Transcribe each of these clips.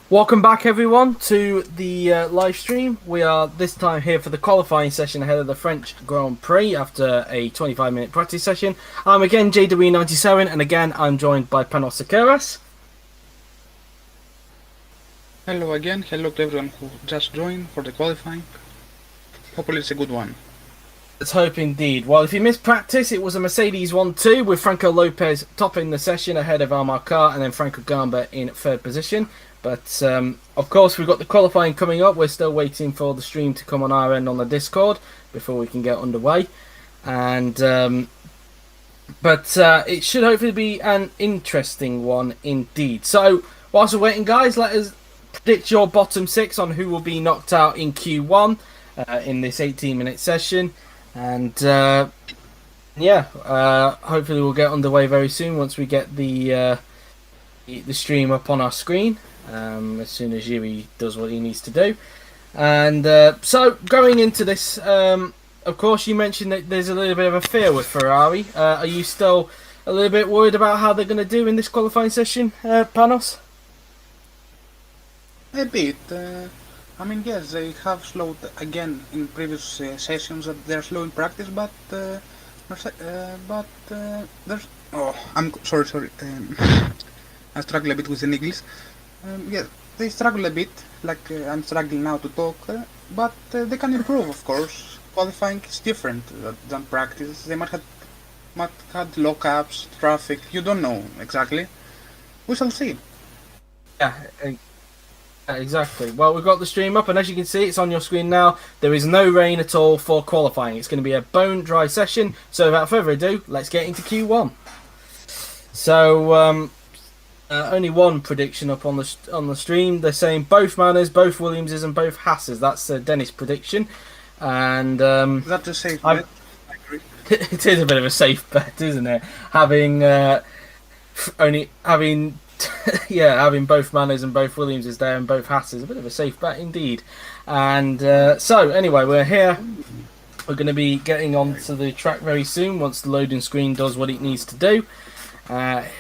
Welcome back, everyone, to the live stream. We are this time here for the qualifying session ahead of the French Grand Prix after a 25-minute practice session. I'm again JW97, and again I'm joined by Panos Sakeras. Hello again, hello to everyone who just joined for the qualifying. Hopefully it's a good one. Let's hope indeed. Well, if you missed practice, it was a Mercedes 1-2 with Franco Lopez topping the session ahead of Amar Khan and then Franco Gamba in third position. But, of course, we've got the qualifying coming up. We're still waiting for the stream to come on our end on the Discord before we can get underway. And it should hopefully be an interesting one indeed. So, whilst we're waiting, guys, let us predict your bottom six on who will be knocked out in Q1 in this 18-minute session. And, hopefully we'll get underway very soon once we get the stream up on our screen. As soon as Yuri does what he needs to do. And so going into this, of course you mentioned that there's a little bit of a fear with Ferrari. Are you still a little bit worried about how they're going to do in this qualifying session, Panos? A bit. Yes, they have slowed again in previous sessions that they're slow in practice, but there's... Oh, I'm sorry. I struggle a bit with the English. They struggle a bit, like I'm struggling now to talk, but they can improve, of course. Qualifying is different than practice. They might have lockups, traffic, you don't know exactly. We shall see. Yeah, exactly. Well, we've got the stream up, and as you can see, it's on your screen now. There is no rain at all for qualifying. It's going to be a bone dry session. So without further ado, let's get into Q1. So, only one prediction up on the stream. They're saying both Manners, both Williamses, and both Hasses. That's Dennis' prediction, and that's a safe bet. I agree. It is a bit of a safe bet, isn't it? Having having both Manners and both Williamses there and both Hasses, a bit of a safe bet indeed. And so anyway, we're here. We're going to be getting onto the track very soon once the loading screen does what it needs to do.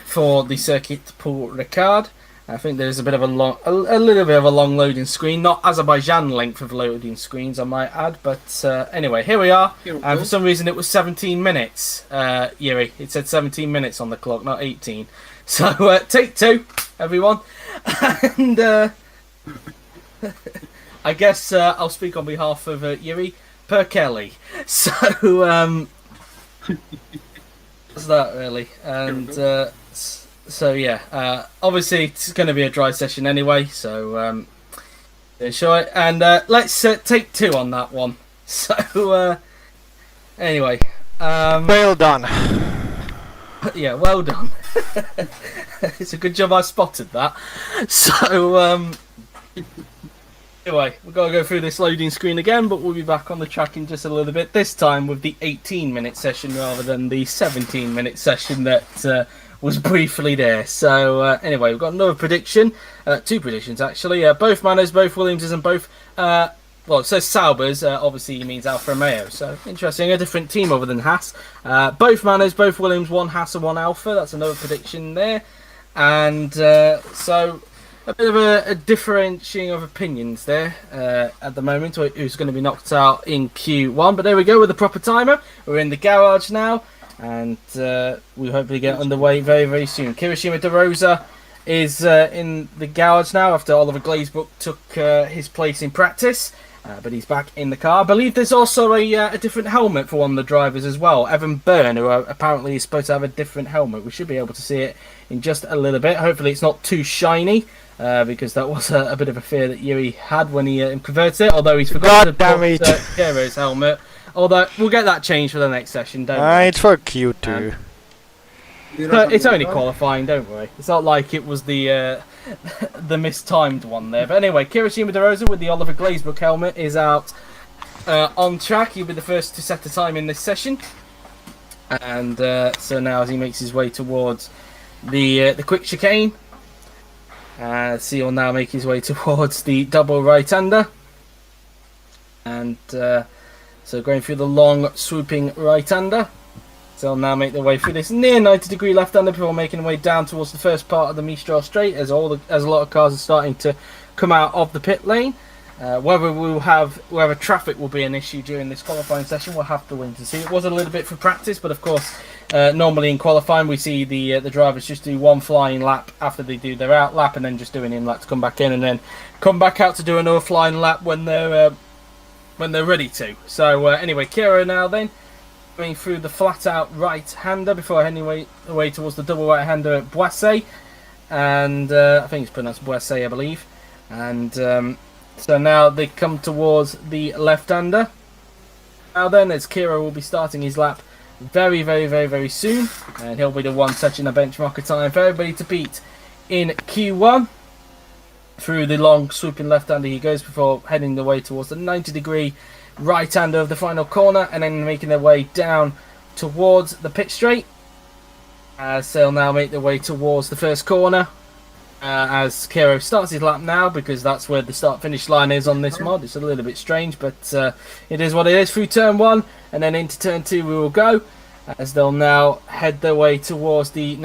For the Circuit Paul Ricard. I think there's a little bit of a long loading screen, not Azerbaijan length of loading screens, I might add. But anyway, here we are. And for some reason, it was 17 minutes. Yuri, it said 17 minutes on the clock, not 18. So take two, everyone. And I guess I'll speak on behalf of Yuri per Kelly. So. That really, and obviously it's going to be a dry session anyway, so enjoy it, and let's take two on that one. So anyway, well done. Yeah, well done. It's a good job I spotted that. So anyway, we've got to go through this loading screen again, but we'll be back on the track in just a little bit, this time with the 18-minute session rather than the 17-minute session that was briefly there. So anyway, we've got another prediction, two predictions actually, both Manners, both Williamses, and both, well, it says Saubers, obviously he means Alfa Romeo, so interesting, a different team other than Haas. Both Manners, both Williams, one Haas and one Alfa, that's another prediction there. And so a bit of a differentiating of opinions there at the moment, who's going to be knocked out in Q1. But there we go with the proper timer. We're in the garage now, and we'll hopefully get underway very, very soon. Kirishima De Rosa is in the garage now after Oliver Glazebrook took his place in practice. But he's back in the car. I believe there's also a different helmet for one of the drivers as well. Evan Byrne, who apparently is supposed to have a different helmet. We should be able to see it in just a little bit. Hopefully it's not too shiny. Because that was a bit of a fear that Yuri had when he converted it, although he's forgotten to put Kero's helmet. Although we'll get that changed for the next session, don't we? It's for Q2. But it's only qualifying, don't worry. It's not like it was the mistimed one there. But anyway, Kirishima De Rosa with the Oliver Glazebrook helmet is out on track. He'll be the first to set the time in this session. And so now as he makes his way towards the quick chicane, he'll now make his way towards the double right-hander. And so going through the long swooping right-hander. So they'll now make their way through this near 90-degree left-hander before making their way down towards the first part of the Mistral straight, as a lot of cars are starting to come out of the pit lane. Whether traffic will be an issue during this qualifying session, we'll have to wait to see. It was a little bit for practice, but of course, normally in qualifying, we see the drivers just do one flying lap after they do their out lap, and then just do an in lap to come back in, and then come back out to do another flying lap when they're ready to. So anyway, Kira now then going through the flat out right-hander before heading away towards the double right-hander at Boissé, and I think it's pronounced Boissé, I believe, and so now they come towards the left-hander. Now then, as Kira will be starting his lap very, very, very, very soon, and he'll be the one setting a benchmarker time for everybody to beat in Q1. Through the long swooping left-hander he goes before heading the way towards the 90-degree right-hander of the final corner, and then making their way down towards the pit straight, as they'll now make their way towards the first corner. As Kiro starts his lap now, because that's where the start-finish line is on this mod. It's a little bit strange, but it is what it is. Through turn 1 and then into turn 2 we will go, as they'll now head their way towards the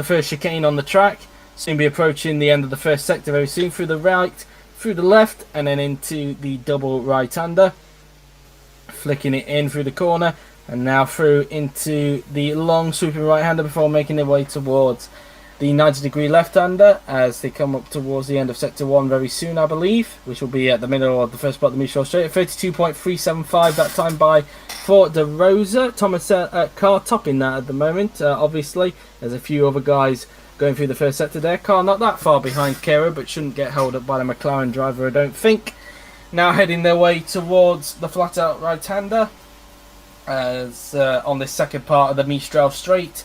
first chicane on the track. Soon be approaching the end of the first sector very soon, through the right, through the left, and then into the double right-hander, flicking it in through the corner, and now through into the long swooping right-hander before making their way towards the 90-degree left-hander, as they come up towards the end of sector 1 very soon, I believe, which will be at the middle of the first part of the Mistral straight. 32.375 that time for De Rosa. Thomas car topping that at the moment, obviously. There's a few other guys going through the first sector there. Car not that far behind Kero, but shouldn't get held up by the McLaren driver, I don't think. Now heading their way towards the flat-out right-hander, as on this second part of the Mistral straight.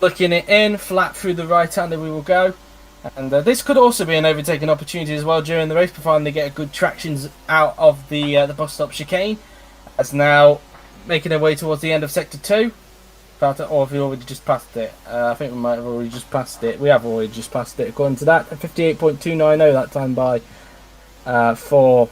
Flicking it in, flat through the right-hander we will go. And this could also be an overtaking opportunity as well during the race, providing they get a good traction out of the bus stop chicane. As now making their way towards the end of sector 2. Or have we already just passed it? I think we might have already just passed it. We have already just passed it according to that. 58.290 that time for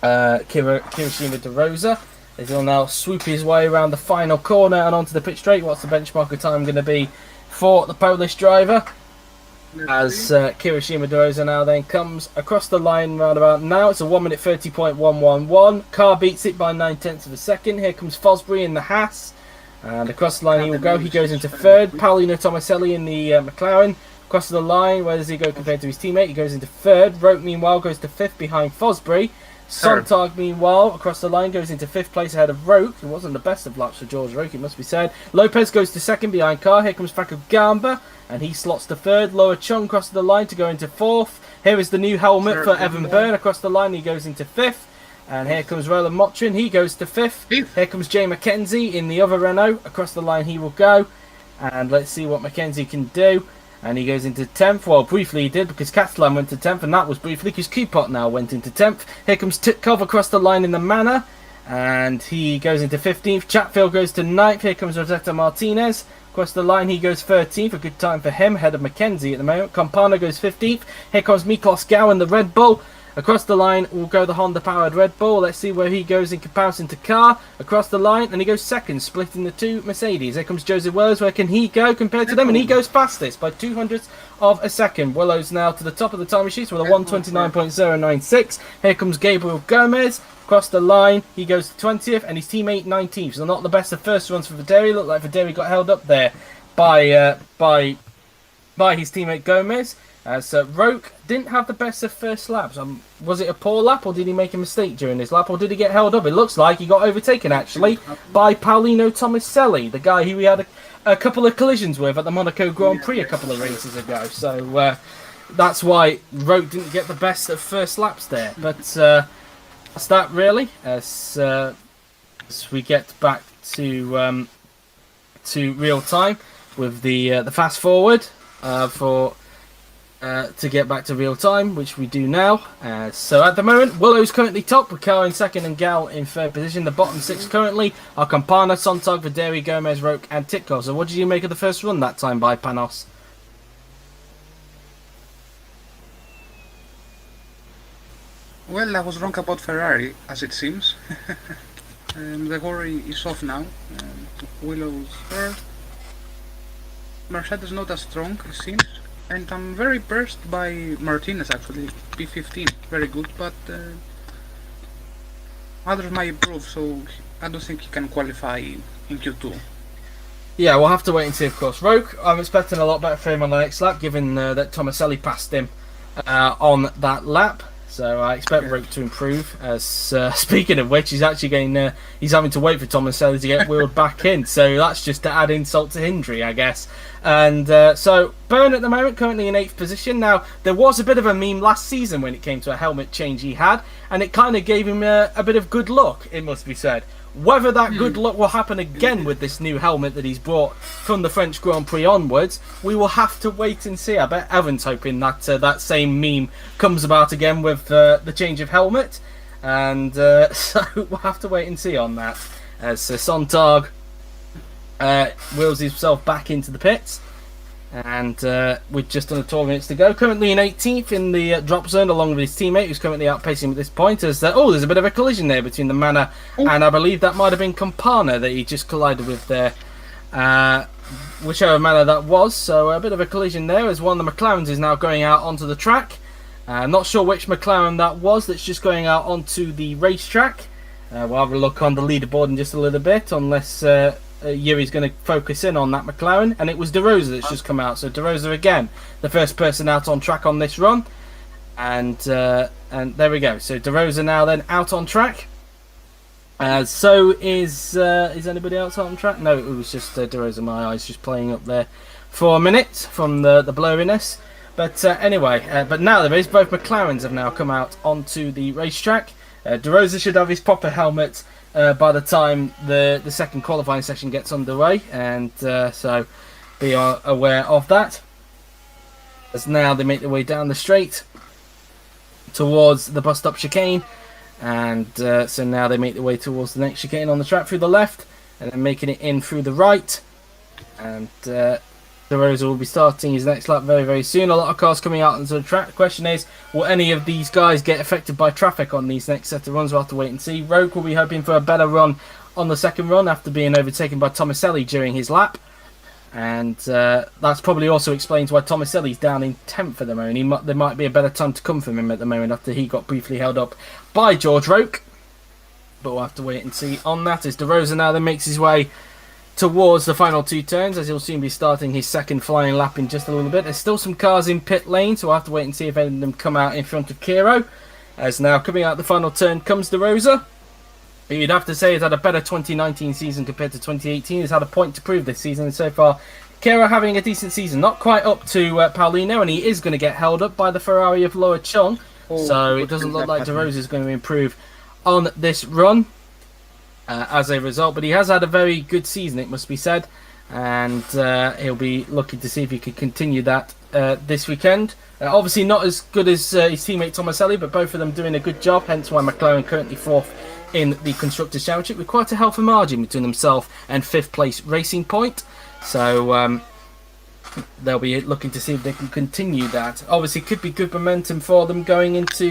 Kirishima De Rosa. As he'll now swoop his way around the final corner and onto the pit straight. What's the benchmarker time going to be for the Polish driver? As Kirishima De Rosa now then comes across the line round about now. It's a 1 minute 30.111. Car beats it by 9/10 of a second. Here comes Fosbury in the Haas. And across the line he will go. He goes into third. Paulino Tomaselli in the McLaren. Across the line, where does he go compared to his teammate? He goes into third. Roke, meanwhile, goes to fifth behind Fosbury. Sontag, meanwhile, across the line, goes into fifth place ahead of Roke. It wasn't the best of laps for George Roke, it must be said. Lopez goes to second behind Carr. Here comes Faku Gamba, and he slots to third. Lower Chung crosses the line to go into fourth. Here is the new helmet for Evan Byrne. Across the line, he goes into fifth. And here comes Roland Motrin. He goes to fifth. Here comes Jay McKenzie in the other Renault. Across the line, he will go. And let's see what McKenzie can do. And he goes into 10th. Well, briefly he did, because Catalan went to 10th, and that was briefly because Kupot now went into 10th. Here comes Titkov across the line in the Manor, and he goes into 15th. Chatfield goes to 9th. Here comes Rosetta Martinez. Across the line, he goes 13th. A good time for him, ahead of McKenzie at the moment. Campana goes 15th. Here comes Miklos Gowan, the Red Bull. Across the line will go the Honda-powered Red Bull. Let's see where he goes in comparison to Carr. Across the line, and he goes second, splitting the two Mercedes. Here comes Joseph Willows. Where can he go compared to them? And he goes fastest by 200ths of a second. Willows now to the top of the time sheets with a 1:29.096. Here comes Gabriel Gomez. Across the line, he goes to 20th, and his teammate 19th. So not the best of first runs for Videri. Looked like Videri got held up there by his teammate Gomez. As Roke didn't have the best of first laps. Was it a poor lap, or did he make a mistake during this lap, or did he get held up? It looks like he got overtaken, actually, by Paulino Tomaselli, the guy who we had a couple of collisions with at the Monaco Grand Prix a couple of races ago. So that's why Roke didn't get the best of first laps there. But that's that, really, as we get back to real time with the fast forward to get back to real time, which we do now. So at the moment, Willow's currently top, with Carl in second and Gal in third position. The bottom six currently are Campana, Sontag, Videri, Gomez, Roke and Titkov. So what did you make of the first run that time by Panos? Well, I was wrong about Ferrari, as it seems. The worry is off now. Willow's there. Mercedes not as strong, it seems. And I'm very impressed by Martinez actually, P15, very good, but others might improve, so I don't think he can qualify in Q2. Yeah, we'll have to wait and see, of course. Roke, I'm expecting a lot better for him on the next lap, given that Tomaselli passed him on that lap. So I expect Roke to improve. As speaking of which, he's actually getting he's having to wait for Tomaselli to get wheeled back in. So that's just to add insult to injury, I guess. And so Byrne at the moment currently in 8th position. Now there was a bit of a meme last season when it came to a helmet change he had, and it kind of gave him a bit of good luck, it must be said. Whether that good luck will happen again with this new helmet that he's brought from the French Grand Prix onwards, we will have to wait and see. I bet Evan's hoping that that same meme comes about again with the change of helmet. And so we'll have to wait and see on that. As Sontag wheels himself back into the pits. And with just under 12 minutes to go, currently in 18th in the drop zone, along with his teammate, who's currently outpacing him at this point. As there's a bit of a collision there between the Manor and I believe that might have been Campana that he just collided with there, whichever Manor that was. So a bit of a collision there, as one of the McLarens is now going out onto the track. Not sure which McLaren that was that's just going out onto the racetrack. We'll have a look on the leaderboard in just a little bit, unless Yuri's going to focus in on that McLaren, and it was De Rosa that's just come out. So De Rosa again, the first person out on track on this run, and there we go. So De Rosa now then out on track. So is anybody else out on track? No, it was just De Rosa. My eyes just playing up there for a minute from the blurriness. But anyway, but now there is both McLarens have now come out onto the racetrack. De Rosa should have his proper helmet by the time the second qualifying session gets underway, and so be aware of that. As now they make their way down the straight towards the bus stop chicane, and so now they make their way towards the next chicane on the track through the left, and then making it in through the right, and De Rosa will be starting his next lap very, very soon. A lot of cars coming out onto the track. The question is, will any of these guys get affected by traffic on these next set of runs? We'll have to wait and see. Roke will be hoping for a better run on the second run after being overtaken by Tomaselli during his lap. And that's probably also explains why Tomaselli's down in 10th at the moment. There might be a better time to come from him at the moment after he got briefly held up by George Roke. But we'll have to wait and see on that. As De Rosa now then makes his way towards the final two turns, as he'll soon be starting his second flying lap in just a little bit. There's still some cars in pit lane, so we'll have to wait and see if any of them come out in front of Kiro. As now coming out the final turn comes De Rosa, who you'd have to say has had a better 2019 season compared to 2018. He's had a point to prove this season, and so far Kiro having a decent season, not quite up to Paulino, and he is going to get held up by the Ferrari of Loa Chung. So it doesn't look like De Rosa is going to improve on this run as a result, but he has had a very good season, it must be said, and he'll be looking to see if he can continue that this weekend. Obviously not as good as his teammate Tomaselli, but both of them doing a good job, hence why McLaren currently 4th in the Constructors' Championship with quite a healthy margin between themselves and 5th place Racing Point. So they'll be looking to see if they can continue that. Obviously could be good momentum for them going into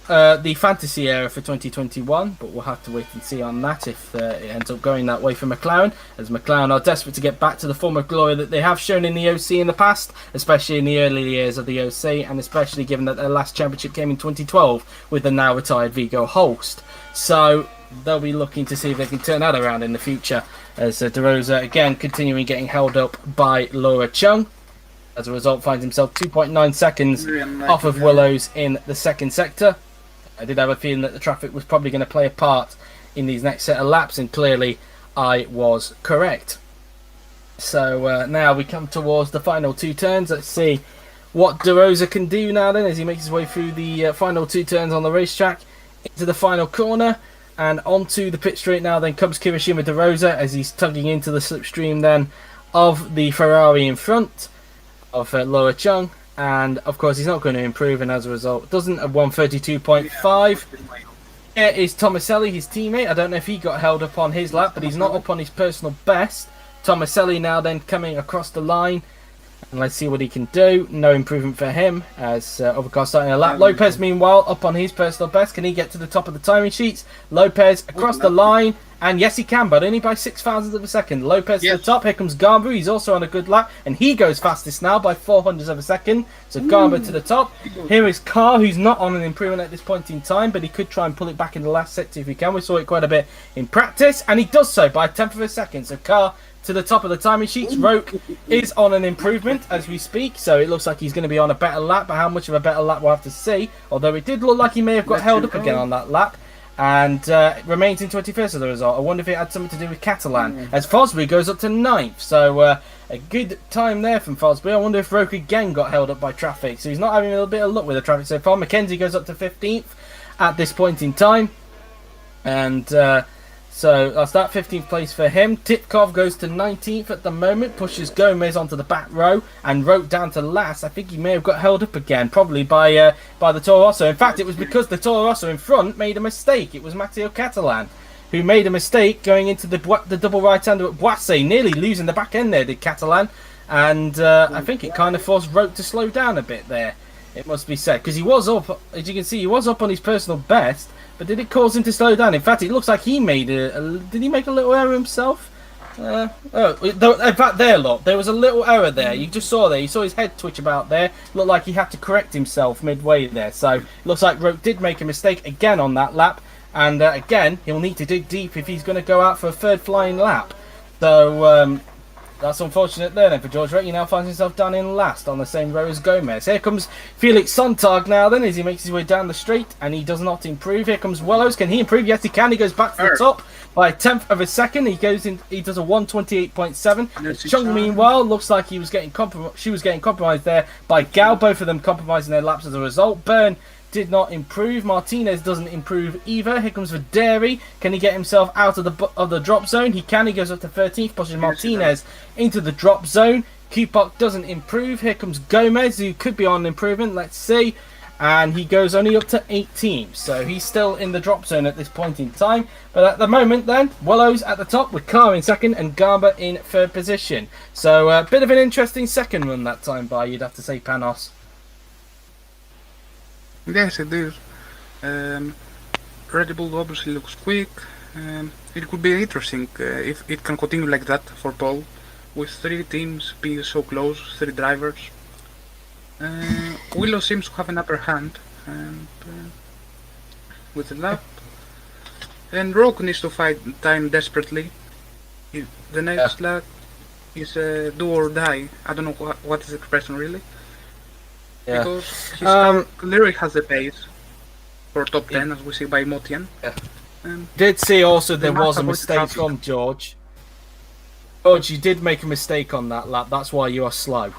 the fantasy era for 2021, but we'll have to wait and see on that if it ends up going that way for McLaren, as McLaren are desperate to get back to the form of glory that they have shown in the OC in the past, especially in the early years of the OC, and especially given that their last championship came in 2012 with the now retired Vigo Holst. So they'll be looking to see if they can turn that around in the future, as De Rosa again continuing getting held up by Laura Chung. As a result, finds himself 2.9 seconds off of Willows in the second sector. I did have a feeling that the traffic was probably going to play a part in these next set of laps, and clearly I was correct. So now we come towards the final two turns. Let's see what De Rosa can do now then, as he makes his way through the final two turns on the racetrack into the final corner and onto the pit straight. Now then comes Kirishima De Rosa, as he's tugging into the slipstream then of the Ferrari in front of Loa Chung. And of course he's not going to improve, and as a result doesn't at 132.5. Here is Tomaselli, his teammate. I don't know if he got held up on his lap, but he's not up on his personal best. Tomaselli now then coming across the line, and let's see what he can do. No improvement for him, as other cars starting a lap. Lopez meanwhile up on his personal best. Can he get to the top of the timing sheets? Lopez across the line And yes, he can, but only by 0.06 of a second. Lopez to Yes. the top. Here comes Garber. He's also on a good lap, and he goes fastest now by 0.04 of a second. So Garber to the top. Here is Carr, who's not on an improvement at this point in time, but he could try and pull it back in the last sector if he can. We saw it quite a bit in practice, and he does so by 1/10 of a second. So Carr to the top of the timing sheets. Roke is on an improvement as we speak, so it looks like he's going to be on a better lap, but how much of a better lap we'll have to see. Although it did look like he may have got held up again on that lap, and remains in 21st as a result. I wonder if it had something to do with Catalan, as Fosbury goes up to 9th, so a good time there from Fosbury. I wonder if Roke again got held up by traffic, so he's not having a little bit of luck with the traffic so far. Mackenzie goes up to 15th at this point in time, and so that's that 15th place for him. Titkov goes to 19th at the moment, pushes Gomez onto the back row, and Roke down to last. I think he may have got held up again, probably by the Toro Rosso. In fact, it was because the Toro Rosso in front made a mistake. It was Matteo Catalan who made a mistake going into the double right-hander at Boissé, nearly losing the back end there, did Catalan. And I think it kind of forced Roke to slow down a bit there, it must be said, because he was up, as you can see, he was up on his personal best. But did it cause him to slow down? In fact, it looks like he made did he make a little error himself? In fact, there, look, there was a little error there. You just saw there. You saw his head twitch about there. Looked like he had to correct himself midway there. So it looks like Roke did make a mistake again on that lap. And again, he'll need to dig deep if he's going to go out for a third flying lap. So that's unfortunate there then for George Roke. He now finds himself down in last on the same row as Gomez. Here comes Felix Sontag now then as he makes his way down the straight, and he does not improve. Here comes Wellows. Can he improve? Yes, he can. He goes back to the top by 1/10 of a second. He goes in. He does a 1:28.7. Chung meanwhile looks like she was getting compromised there by Gao. Both of them compromising their laps as a result. Byrne did not improve. Martinez doesn't improve either. Here comes Verderi. Can he get himself out of the drop zone? He can. He goes up to 13th, pushes Martinez into the drop zone. Kupok doesn't improve. Here comes Gomez, who could be on an improvement. Let's see. And he goes only up to 18th, so he's still in the drop zone at this point in time. But at the moment then, Wellows at the top with Carr in second and Garber in third position. So a bit of an interesting second run that time by, you'd have to say, Panos. Yes, it is. Red Bull obviously looks quick. It could be interesting if it can continue like that for Paul, with 3 teams being so close, 3 drivers. Willow seems to have an upper hand and, with the lap. And Roke needs to fight time desperately. The next lap is do or die. I don't know what is the expression really. Yeah. Because his car clearly has the pace for top 10, as we see by Motian. Yeah. Did see also there was a mistake from George. George, you did make a mistake on that lap. That's why you are slow.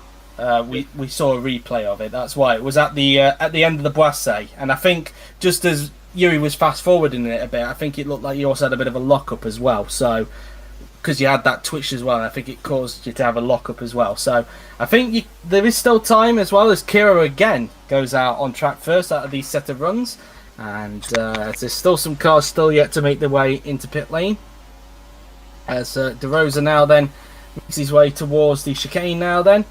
We saw a replay of it. That's why it was at the end of the Boissé, and I think just as Yuri was fast forwarding it a bit, I think it looked like you also had a bit of a lockup as well. So. Because you had that twitch as well, and I think it caused you to have a lockup as well. So I think there is still time as well as Kira again goes out on track first out of these set of runs, and there's still some cars still yet to make their way into pit lane. As De Rosa now then makes his way towards the chicane now then.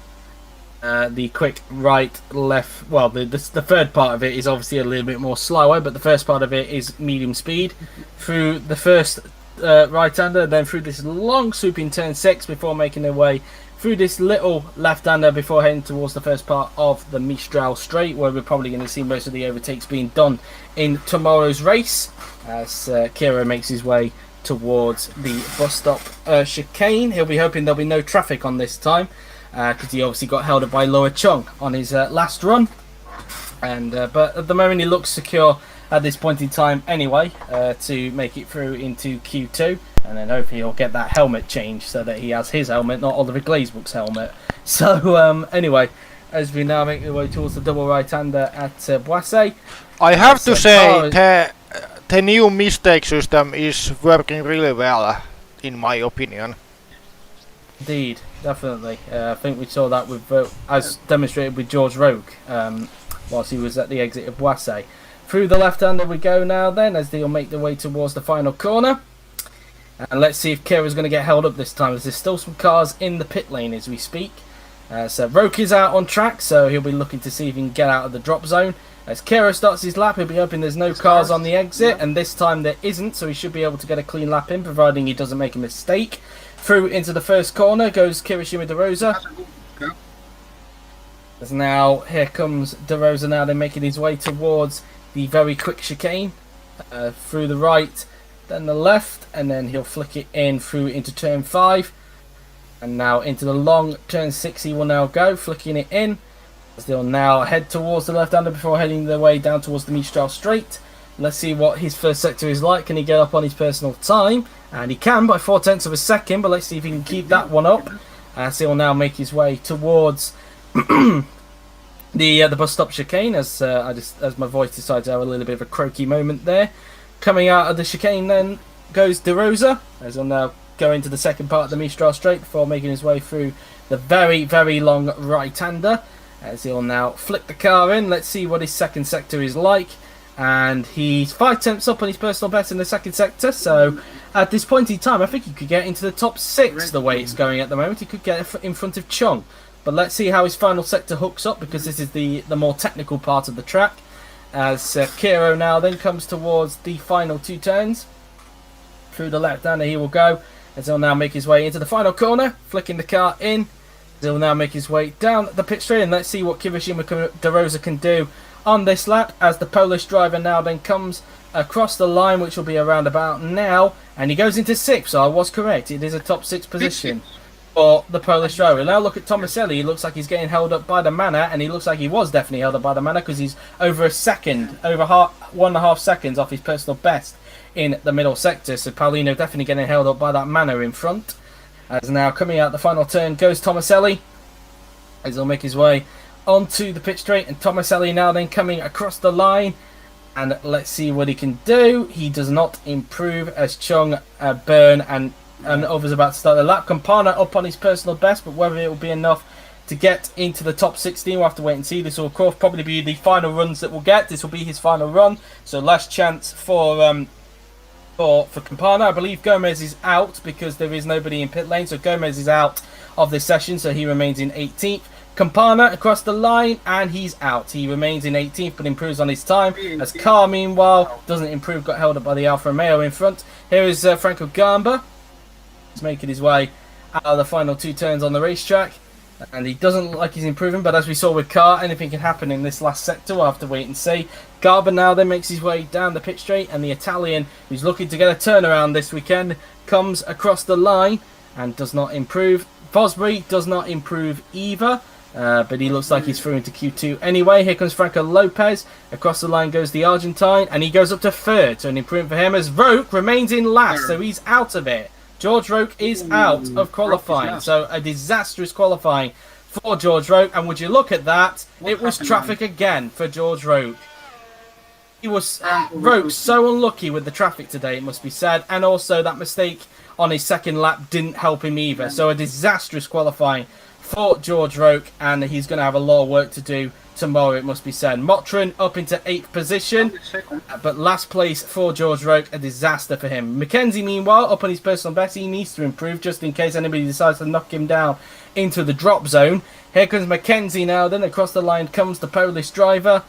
The quick right, left, well the third part of it is obviously a little bit more slower, but the first part of it is medium speed through the first right-hander, then through this long swooping turn 6 before making their way through this little left-hander before heading towards the first part of the Mistral Straight, where we're probably going to see most of the overtakes being done in tomorrow's race as Kira makes his way towards the bus stop chicane. He'll be hoping there'll be no traffic on this time because he obviously got held up by Loa Chung on his last run, and but at the moment he looks secure at this point in time anyway, to make it through into Q2, and then hopefully he'll get that helmet changed so that he has his helmet, not Oliver Glazebrook's helmet. So anyway, as we now make our way towards the double right-hander at Boissé. I have to say the new mistake system is working really well, in my opinion. Indeed, definitely. I think we saw that with, as demonstrated with George Roke, whilst he was at the exit of Boissé. Through the left-hander we go now then, as they'll make their way towards the final corner. And let's see if Kira's going to get held up this time, as there's still some cars in the pit lane as we speak. So Roke is out on track, so he'll be looking to see if he can get out of the drop zone. As Kero starts his lap, he'll be hoping there's no cars on the exit, and this time there isn't, so he should be able to get a clean lap in, providing he doesn't make a mistake. Through into the first corner goes Kirishima DeRosa. As now, here comes DeRosa now, they're making his way towards the very quick chicane. Through the right, then the left, and then he'll flick it in through into turn 5. And now into the long turn 6 he will now go, flicking it in. As they'll now head towards the left-hander before heading their way down towards the Mistral Straight. Let's see what his first sector is like. Can he get up on his personal time? And he can by 0.4 of a second, but let's see if he can keep that one up. So he'll now make his way towards the bus stop chicane as my voice decides to have a little bit of a croaky moment there. Coming out of the chicane then goes DeRosa, as he'll now go into the second part of the Mistral Straight before making his way through the very, very long right-hander. As he'll now flick the car in. Let's see what his second sector is like. And he's 5 up on his personal best in the second sector. So at this point in time, I think he could get into the top 6 the way it's going at the moment. He could get in front of Chung. But let's see how his final sector hooks up, because this is the more technical part of the track. As Kiro now then comes towards the final 2 turns. Through the left-hander he will go. As he'll now make his way into the final corner. Flicking the car in. He'll now make his way down the pit straight, and let's see what Kirishima DeRosa can do on this lap, as the Polish driver now then comes across the line, which will be around about now, and he goes into 6th, so I was correct. It is a top 6 position for the Polish driver. Now look at Tomaselli. He looks like he's getting held up by the Manor, and he looks like he was definitely held up by the Manor, because he's over 1.5 seconds off his personal best in the middle sector. So Paulino definitely getting held up by that Manor in front. As now coming out the final turn goes Tomaselli, as he'll make his way onto the pit straight, and Tomaselli now then coming across the line, and let's see what he can do. He does not improve as Chung, Byrne and others about to start the lap. Campana up on his personal best, but whether it will be enough to get into the top 16, we'll have to wait and see. This will of course probably be the final runs that we'll get. This will be his final run, so last chance for Campana. I believe Gomez is out because there is nobody in pit lane, so Gomez is out of this session, so he remains in 18th. Campana across the line, and he's out. He remains in 18th, but improves on his time. As Carr, meanwhile, doesn't improve, got held up by the Alfa Romeo in front. Here is Franco Gamba. He's making his way out of the final 2 turns on the racetrack, and he doesn't look like he's improving, but as we saw with Carr, anything can happen in this last sector. We'll have to wait and see. Garber now then makes his way down the pit straight, and the Italian, who's looking to get a turnaround this weekend, comes across the line and does not improve. Fosbury does not improve either, but he looks like he's through into Q2 anyway. Here comes Franco Lopez. Across the line goes the Argentine, and he goes up to 3rd, so an improvement for him, as Roke remains in last, so he's out of it. George Roke is out of qualifying, so a disastrous qualifying for George Roke. And would you look at that, it was traffic again for George Roke. He was Roke so unlucky with the traffic today, it must be said, and also that mistake on his second lap didn't help him either. So a disastrous qualifying for George Roke, and he's going to have a lot of work to do tomorrow, it must be said. Motrin up into 8th position, but last place for George Roke, a disaster for him. Mackenzie, meanwhile, up on his personal best. He needs to improve just in case anybody decides to knock him down into the drop zone. Here comes Mackenzie now, then across the line comes the Polish driver,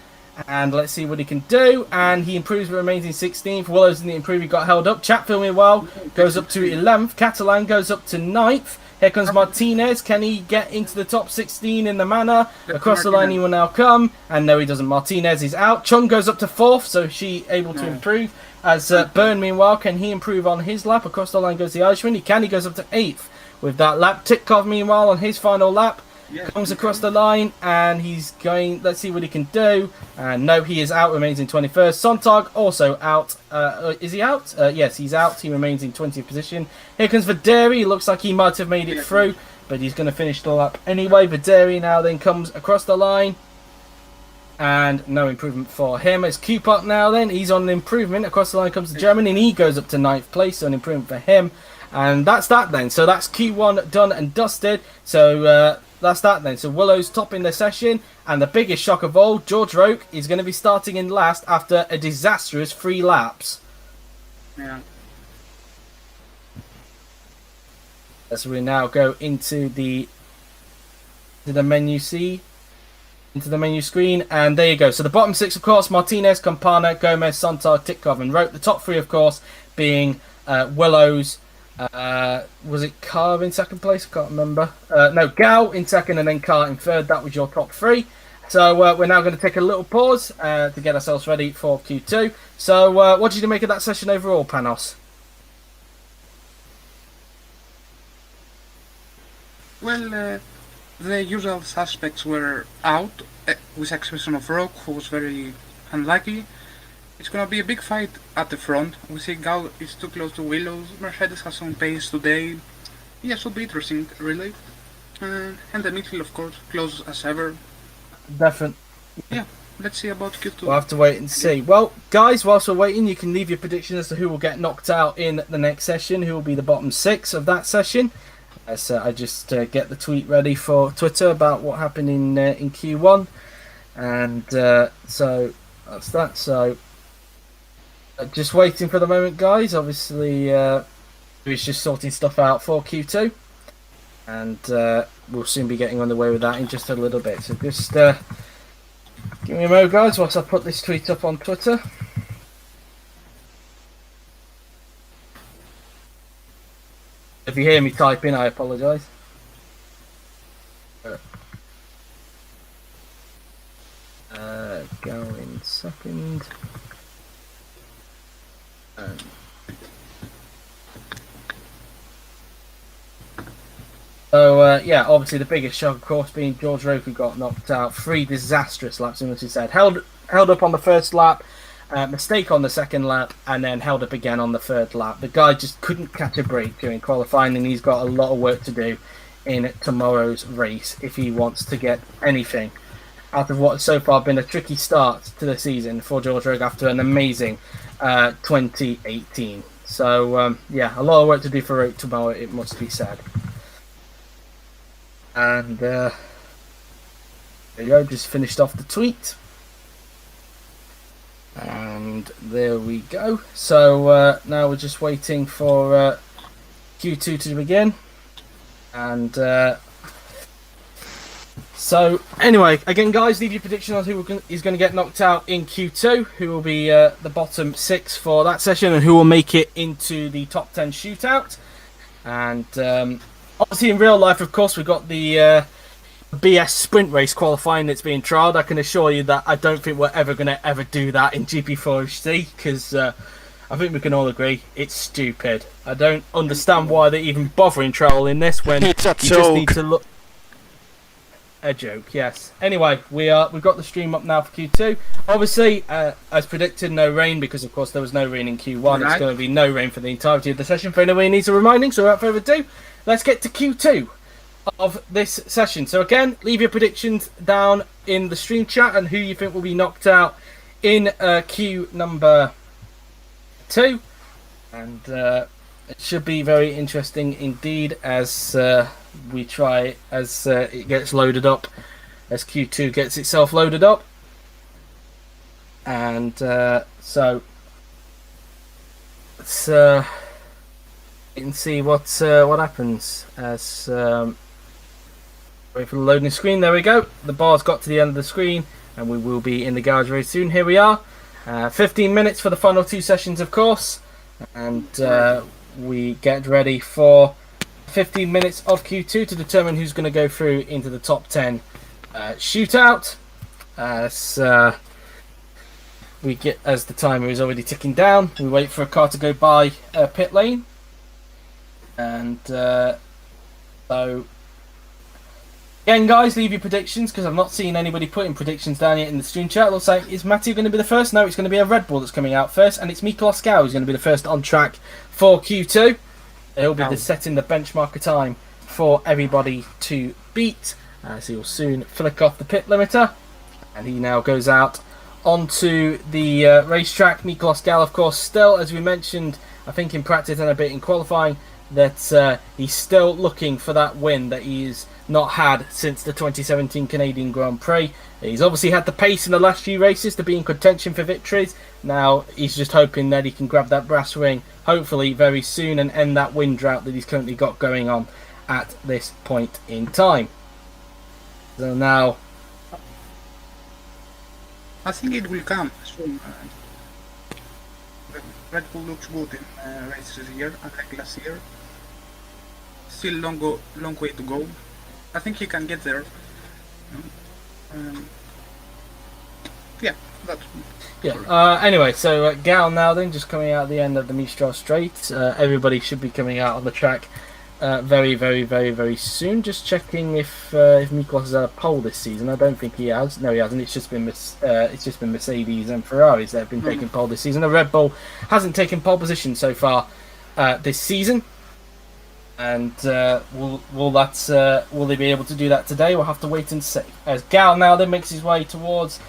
and let's see what he can do. And he improves but remains in 16th. Willows didn't improve, he got held up. Chatfield, meanwhile, goes up to 11th. Catalan goes up to 9th. Here comes Martinez. Can he get into the top 16 in the manner? Across the line he will now come. And no, he doesn't. Martinez is out. Chung goes up to 4th, so she able to improve. As Byrne, meanwhile, can he improve on his lap? Across the line goes the Irishman. He can. He goes up to 8th with that lap. Titkov, meanwhile, on his final lap, comes across the line, and he's going. Let's see what he can do. And no, he is out. Remains in 21st. Sontag also out. Is he out? Yes, he's out. He remains in 20th position. Here comes Videri. Looks like he might have made it through, but he's going to finish the lap anyway. Videri now then comes across the line, and no improvement for him. It's Kupot now then. He's on an improvement. Across the line comes the German, and he goes up to 9th place, so an improvement for him. And that's that then. So that's Q1 done and dusted. So that's that then. So Willow's topping the session, and the biggest shock of all, George Roke is going to be starting in last after a disastrous 3 laps. Yeah. As we now go into the to the menu into the menu screen, and there you go. So the bottom 6, of course, Martinez, Campana, Gomez, Sontar, Titkov, and Rote. The top 3, of course, being Willows. Was it Carr in second place? I can't remember. No, Gao in second, and then Carr in third. That was your top 3. So we're now going to take a little pause to get ourselves ready for Q2. So what did you make of that session overall, Panos? Well, the usual suspects were out, with exception of Rock, who was very unlucky. It's gonna be a big fight at the front. We see Gao is too close to Willows. Mercedes has some pace today. Yeah, should be interesting, really. And the midfield, of course, close as ever. Definitely. Yeah, let's see about Q2. We'll have to wait and see. Well, guys, whilst we're waiting, you can leave your predictions as to who will get knocked out in the next session, who will be the bottom 6 of that session. As I just get the tweet ready for Twitter about what happened in Q1. And so that's that. So just waiting for the moment, guys. Obviously, he's just sorting stuff out for Q2. And we'll soon be getting underway with that in just a little bit. So just give me a moment, guys, whilst I put this tweet up on Twitter. If you hear me typing, I apologise. Go in second. So, yeah, obviously the biggest shock, of course, being George Roker got knocked out. 3 disastrous laps, in which he said. Held up on the first lap, mistake on the second lap, and then held up again on the third lap. The guy just couldn't catch a break during qualifying, and he's got a lot of work to do in tomorrow's race if he wants to get anything out of what's so far been a tricky start to the season for George Roker after an amazing 2018. So, yeah, a lot of work to do for Roke tomorrow, it must be said. And there you go, just finished off the tweet. And there we go. So now we're just waiting for Q2 to begin. And so anyway, again, guys, leave your prediction on who is going to get knocked out in Q2, who will be the bottom 6 for that session, and who will make it into the top 10 shootout. And obviously, in real life, of course, we've got the BS sprint race qualifying that's being trialled. I can assure you that I don't think we're ever going to ever do that in GP4 HD, because I think we can all agree it's stupid. I don't understand why they're even bothering trialling this when it's a you joke. just need to look. A joke, yes. Anyway, we've got the stream up now for Q2. Obviously, as predicted, no rain, because of course there was no rain in Q1. Right. It's going to be no rain for the entirety of the session for anyone who needs a reminding. So without further ado, let's get to Q2 of this session. So again, leave your predictions down in the stream chat and who you think will be knocked out in Q number 2. And it should be very interesting indeed as we try, as it gets loaded up, as Q2 gets itself loaded up. And so let's wait and see what happens as wait for the loading screen. There we go. The bar's got to the end of the screen, and we will be in the garage very soon. Here we are. 15 minutes for the final 2 sessions, of course, and we get ready for 15 minutes of Q2 to determine who's going to go through into the top 10 shootout. We get, as the timer is already ticking down, we wait for a car to go by pit lane, and so again, guys, leave your predictions, because I've not seen anybody putting predictions down yet in the stream chat. Looks like, is Matthew going to be the first? No, it's going to be a Red Bull that's coming out first, and it's Miklos Gau who's going to be the first on track for Q2. He'll be setting the benchmark time for everybody to beat, as he'll soon flick off the pit limiter, and he now goes out onto the racetrack. Miklos Gau, of course, still, as we mentioned, I think in practice and a bit in qualifying, that he's still looking for that win that he's not had since the 2017 Canadian Grand Prix. He's obviously had the pace in the last few races to be in contention for victories. Now he's just hoping that he can grab that brass ring, hopefully very soon, and end that win drought that he's currently got going on at this point in time. So now, I think it will come soon. The Red Bull looks good in races this year, unlike last year. Still long way to go. I think he can get there. Yeah, that's... yeah. Anyway, so Gal now then, just coming out at the end of the Mistral Straight. Everybody should be coming out on the track very, very, very, very soon. Just checking if Miklos has had a pole this season. I don't think he has. No, he hasn't. It's just been Mercedes and Ferraris that have been taking pole this season. The Red Bull hasn't taken pole position so far this season. And will they be able to do that today? We'll have to wait and see. As Gal now then makes his way towards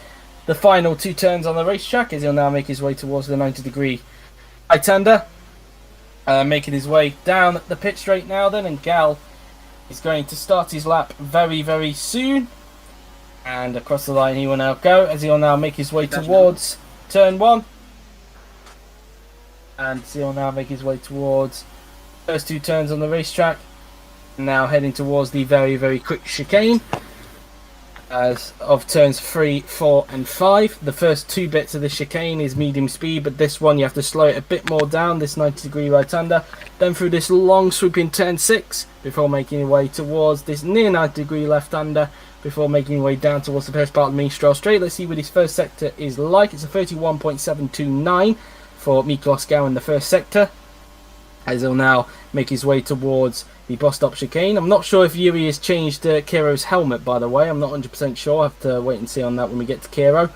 the final 2 turns on the racetrack, as he'll now make his way towards the 90-degree right-hander, making his way down the pit straight now then, and Gal is going to start his lap very, very soon. And across the line he will now go, as he'll now make his way towards turn 1. And he'll now make his way towards first 2 turns on the racetrack. Now heading towards the very, very quick chicane as of turns 3, 4 and 5. The first 2 bits of the chicane is medium speed, but this one you have to slow it a bit more down, this 90-degree right-hander. Then through this long swooping turn 6 before making your way towards this near 90-degree left-hander before making your way down towards the first part of the Mistral Straight. Let's see what his first sector is like. It's a 31.729 for Miklos Gal in the first sector, as he'll now make his way towards the bus stop chicane. I'm not sure if Yuri has changed Kiro's helmet, by the way. I'm not 100% sure. I have to wait and see on that when we get to Kiro.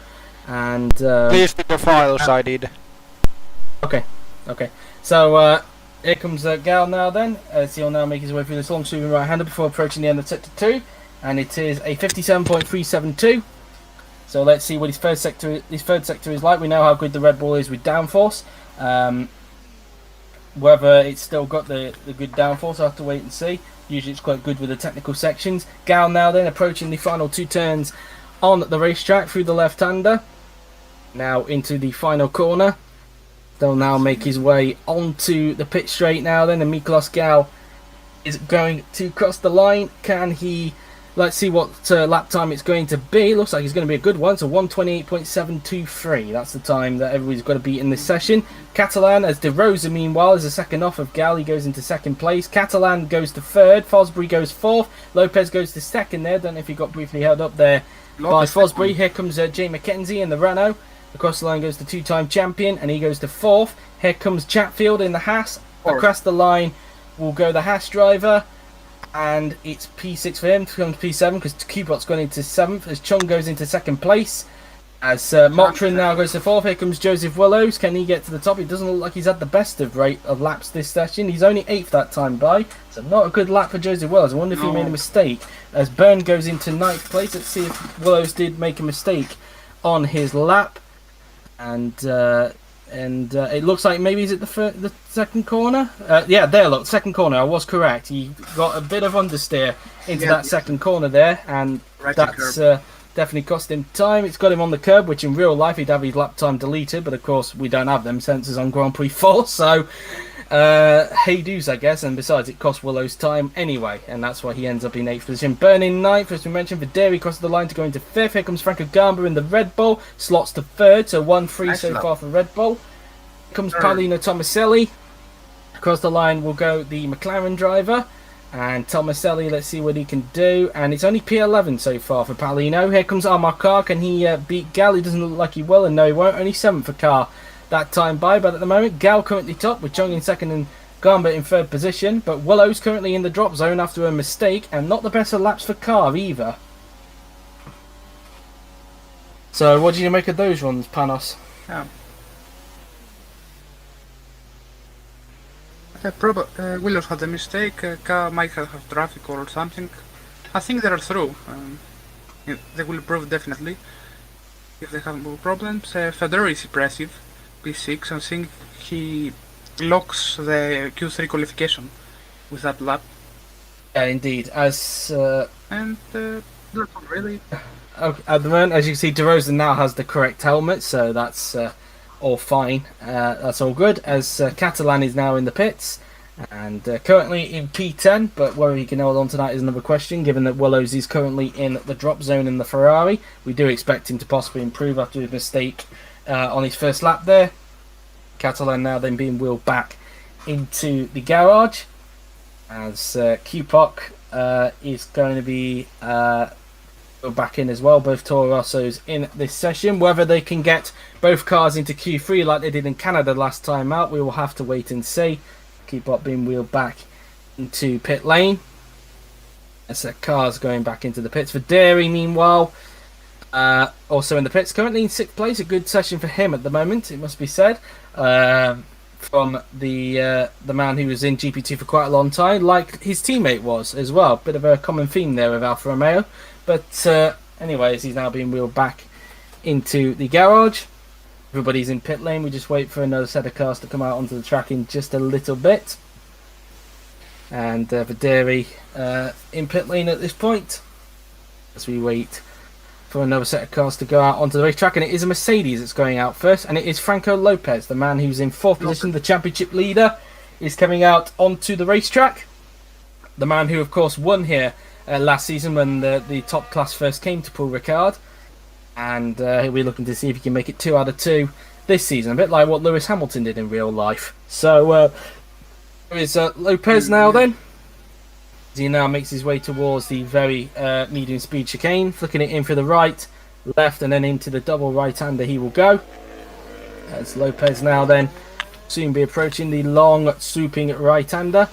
And Please to the files I did. Okay. So here comes Gal now then, as he'll now make his way through this long swooping right-hander before approaching the end of sector 2. And it is a 57.372. So let's see what his third sector is like. We know how good the Red Bull is with downforce. Whether it's still got the good downforce, I'll have to wait and see. Usually it's quite good with the technical sections. Gal now then approaching the final 2 turns on the racetrack through the left-hander. Now into the final corner. They'll now make his way onto the pit straight now then, and Miklos Gal is going to cross the line. Can he... Let's see what lap time it's going to be. Looks like it's going to be a good one. So 1:28.723. That's the time that everybody's got to beat in this session. Catalan, as De Rosa, meanwhile, is a second off of Gal. He goes into second place. Catalan goes to third. Fosbury goes fourth. Lopez goes to second there. Don't know if he got briefly held up there by Fosbury. Here comes Jay McKenzie in the Renault. Across the line goes the 2-time champion, and he goes to fourth. Here comes Chatfield in the Haas. Across the line will go the Haas driver. And it's P6 for him, comes P7 because Cupot's gone into 7th as Chung goes into 2nd place. As Motrin now goes to 4th, here comes Joseph Willows. Can he get to the top? It doesn't look like he's had the best of rate of laps this session. He's only 8th that time by, so not a good lap for Joseph Willows. I wonder if he made a mistake. As Byrne goes into 9th place, let's see if Willows did make a mistake on his lap. And it looks like maybe he's at the second corner. Yeah, there, look, second corner. I was correct. He got a bit of understeer into that second corner there, and that's definitely cost him time. It's got him on the curb, which in real life he'd have his lap time deleted, but of course we don't have them sensors on Grand Prix 4, so hey do's, I guess. And besides, it cost Willows time anyway, and that's why he ends up in 8th position. Byrne in 9th, as we mentioned. Videri crosses the line to go into 5th. Here comes Franco Gamba in the Red Bull, slots to 3rd, so 1-3 so far for Red Bull. Here comes Paolino Tomaselli. Across the line will go the McLaren driver, and Tomaselli, let's see what he can do. And it's only P11 so far for Paolino. Here comes Amar Carr. Can he beat Gal? He doesn't look like he will, and no, he won't. Only 7th for Carr that time by, but at the moment Gal currently top with Chung in 2nd and Gamba in 3rd position, but Willow's currently in the drop zone after a mistake, and not the best of laps for Carr either. So what do you make of those runs, Panos? Willows had a mistake. Car might have traffic or something. I think they are through. They will improve definitely if they have more problems. Federer is impressive. P6. I think he locks the Q3 qualification with that lap. Yeah, indeed. As and that's not really. Okay, at the moment, as you can see, De Rosa now has the correct helmet, so that's all fine. That's all good. As Catalan is now in the pits, And currently in P10, but whether he can hold on to that is another question, given that Willows is currently in the drop zone in the Ferrari. We do expect him to possibly improve after his mistake on his first lap there. Catalan now then being wheeled back into the garage, as QPOC is going to be back in as well. Both Toro Rossos in this session. Whether they can get both cars into Q3 like they did in Canada last time out, we will have to wait and see. QPOC being wheeled back into pit lane. As cars going back into the pits. For Dairy, meanwhile, also in the pits, currently in 6th place. A good session for him at the moment, it must be said. From the man who was in GP2 for quite a long time, like his teammate was as well. Bit of a common theme there with Alfa Romeo. But anyways, he's now being wheeled back into the garage. Everybody's in pit lane. We just wait for another set of cars to come out onto the track in just a little bit. And for Dairy in pit lane at this point, as we wait for another set of cars to go out onto the racetrack. And it is a Mercedes that's going out first, and it is Franco Lopez, the man who's in 4th position, the championship leader, is coming out onto the racetrack. The man who, of course, won here last season when the top class first came to Paul Ricard. And we're looking to see if he can make it 2 out of 2 this season, a bit like what Lewis Hamilton did in real life. So there is Lopez now then. He now makes his way towards the very medium speed chicane, flicking it in for the right, left, and then into the double right-hander he will go. As Lopez now then soon be approaching the long swooping right-hander,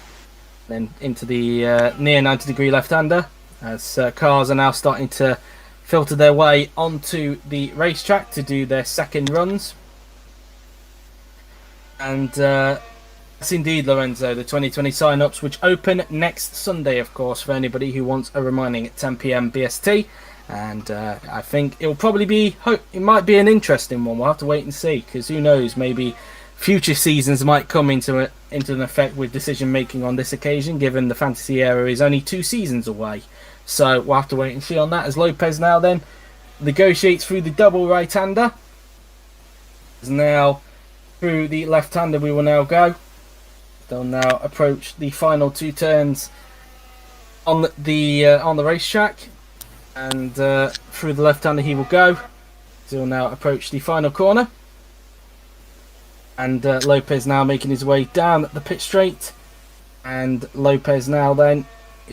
then into the near 90-degree left-hander, as cars are now starting to filter their way onto the racetrack to do their second runs. And yes, indeed, Lorenzo, the 2020 sign-ups, which open next Sunday, of course, for anybody who wants a reminding at 10 p.m. BST. And I think it'll probably be, it might be an interesting one. We'll have to wait and see, because who knows, maybe future seasons might come into an effect with decision making on this occasion, given the fantasy era is only 2 seasons away. So we'll have to wait and see on that, as Lopez now then negotiates through the double right-hander. Now through the left-hander we will now go. They'll now approach the final 2 turns on the racetrack, and through the left-hander he will go. He'll now approach the final corner, and Lopez now making his way down the pit straight. And Lopez now then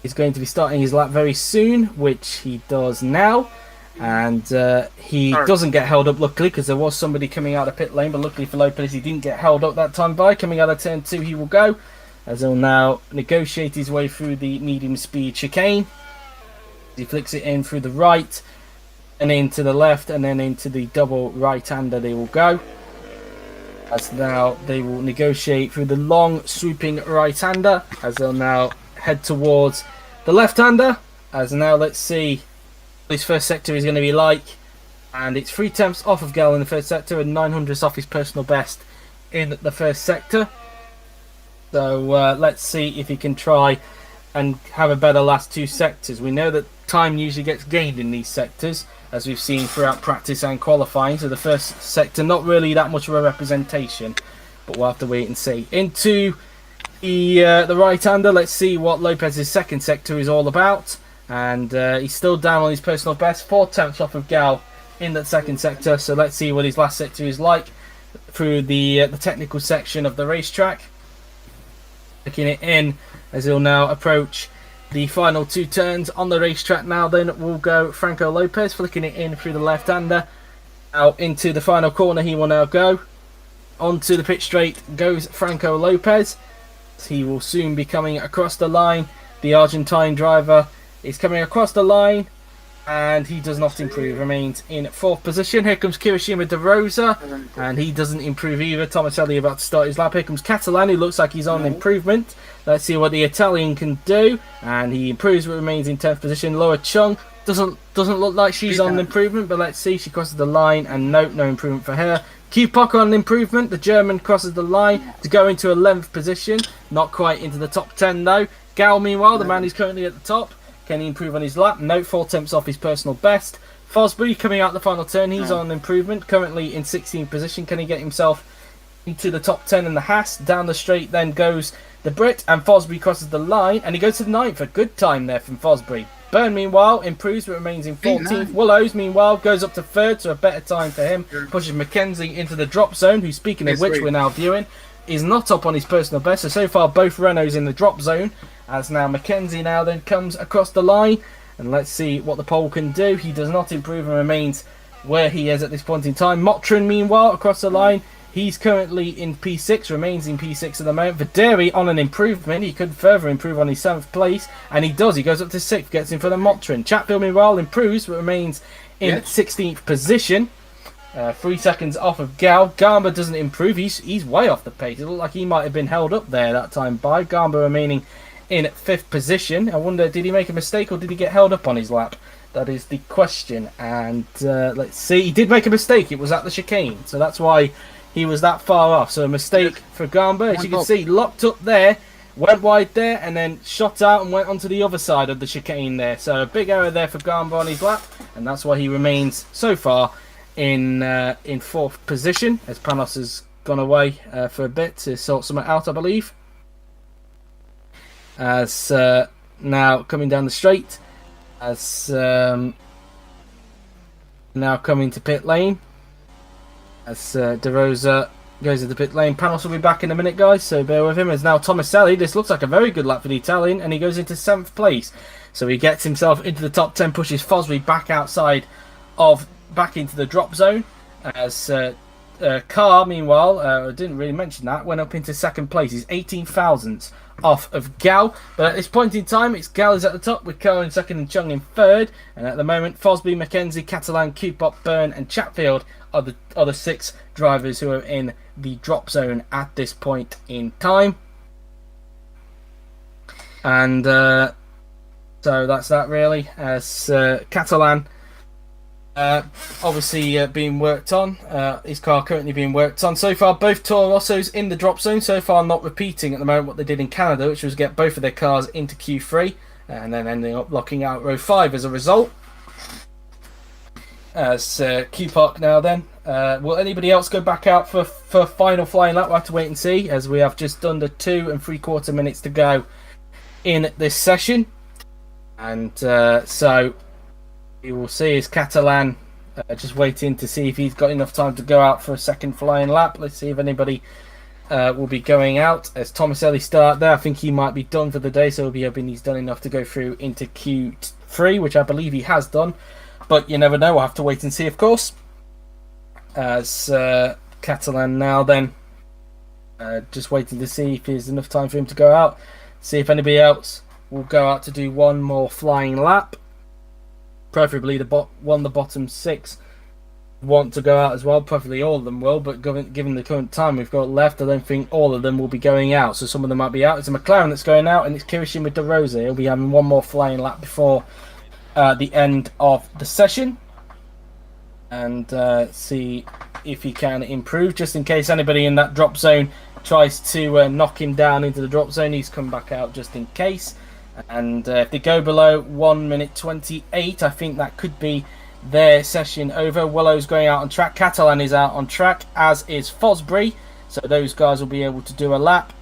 is going to be starting his lap very soon, which he does now. And he doesn't get held up, luckily, because there was somebody coming out of pit lane, but luckily for Lopez he didn't get held up that time by. Coming out of turn 2 he will go, as he'll now negotiate his way through the medium speed chicane. He flicks it in through the right and into the left, and then into the double right-hander they will go, as now they will negotiate through the long swooping right-hander, as they'll now head towards the left-hander. As now let's see what his first sector is going to be like, and it's 3/10 off of Gal in the first sector and 900ths off his personal best in the first sector. So let's see if he can try and have a better last 2 sectors. We know that time usually gets gained in these sectors, as we've seen throughout practice and qualifying. So the first sector not really that much of a representation, but we'll have to wait and see. Into the right-hander, let's see what Lopez's second sector is all about. And he's still down on his personal best, 4/10 off of Gal in that second sector. So let's see what his last sector is like through the technical section of the racetrack. Looking it in, as he'll now approach the final 2 turns on the racetrack. Now then will go Franco Lopez, flicking it in through the left-hander. Out into the final corner he will now go. Onto the pit straight goes Franco Lopez. He will soon be coming across the line. The Argentine driver is coming across the line, and he does not improve, remains in 4th position. Here comes Kirishima De Rosa, and he doesn't improve either. Tomaselli about to start his lap. Here comes Catalan, who looks like he's on improvement. Let's see what the Italian can do, and he improves but remains in 10th position. Laura Chung doesn't look like she's on improvement, but let's see. She crosses the line, and no improvement for her. QPOC on improvement. The German crosses the line to go into 11th position, not quite into the top 10 though. Gal, meanwhile, the man who's currently at the top, can he improve on his lap? No, 4/10 off his personal best. Fosbury coming out the final turn, he's on improvement, currently in 16th position. Can he get himself into the top 10 in the Haas. Down the straight then goes the Brit, and Fosbury crosses the line, and he goes to the 9th. A good time there from Fosbury. Byrne, meanwhile, improves but remains in 14th. Willows, meanwhile, goes up to 3rd, so a better time for him. Pushes Mackenzie into the drop zone, who, speaking of which, we're now viewing, is not up on his personal best. So far, both Renaults in the drop zone, as now Mackenzie now then comes across the line. And let's see what the pole can do. He does not improve and remains where he is at this point in time. Motrin, meanwhile, across the line. He's currently in P6, remains in P6 at the moment. Verderi on an improvement. He could further improve on his 7th place, and he does. He goes up to 6th, gets in for the Motrin. Chatfield, meanwhile, improves, but remains in 16th position. 3 seconds off of Gal. Garber doesn't improve. He's way off the pace. It looked like he might have been held up there that time by. Garber remaining in 5th position. I wonder, did he make a mistake or did he get held up on his lap? That is the question. And let's see. He did make a mistake. It was at the chicane, so that's why he was that far off. So a mistake for Garber. As you can see, locked up there, went wide there, and then shot out and went onto the other side of the chicane there. So a big error there for Garber on his lap, and that's why he remains so far in 4th position, as Panos has gone away for a bit to sort something out, I believe. As now coming down the straight, as now coming to pit lane, as De Rosa goes to the pit lane. Panos will be back in a minute, guys, so bear with him. As now Tomaselli, this looks like a very good lap for the Italian, and he goes into 7th place, so he gets himself into the top 10, pushes Fosbury back into the drop zone. As Carr, meanwhile, I didn't really mention that, went up into 2nd place. He's 18 thousandths off of Gal, but at this point in time, it's Gal is at the top with Carr in 2nd and Chung in 3rd, and at the moment Fosbury, Mackenzie, Catalan, Kupop, Byrne and Chatfield are the other 6 drivers who are in the drop zone at this point in time. And so that's that really, as Catalan obviously being worked on, his car currently being worked on. So far both Toro Rossos in the drop zone, so far not repeating at the moment what they did in Canada, which was get both of their cars into Q3 and then ending up locking out row 5 as a result. As Q-Park now then, will anybody else go back out for final flying lap? We'll have to wait and see, as we have just under 2 3/4 minutes to go in this session. And so we will see is Catalan just waiting to see if he's got enough time to go out for a second flying lap. Let's see if anybody will be going out. As Tomaselli start there, I think he might be done for the day, so we'll be hoping he's done enough to go through into Q3, which I believe he has done. But you never know, we'll have to wait and see, of course. As Catalan now then, just waiting to see if there's enough time for him to go out. See if anybody else will go out to do one more flying lap. Preferably the bottom 6 want to go out as well. Preferably all of them will, but given the current time we've got left, I don't think all of them will be going out. So some of them might be out. It's a McLaren that's going out, and it's Kirishin with De Rosa. He'll be having one more flying lap before the end of the session, and see if he can improve, just in case anybody in that drop zone tries to knock him down into the drop zone. He's come back out just in case. And if they go below 1 minute 28, I think that could be their session over. Willow's going out on track, Catalan is out on track, as is Fosbury, so those guys will be able to do a lap.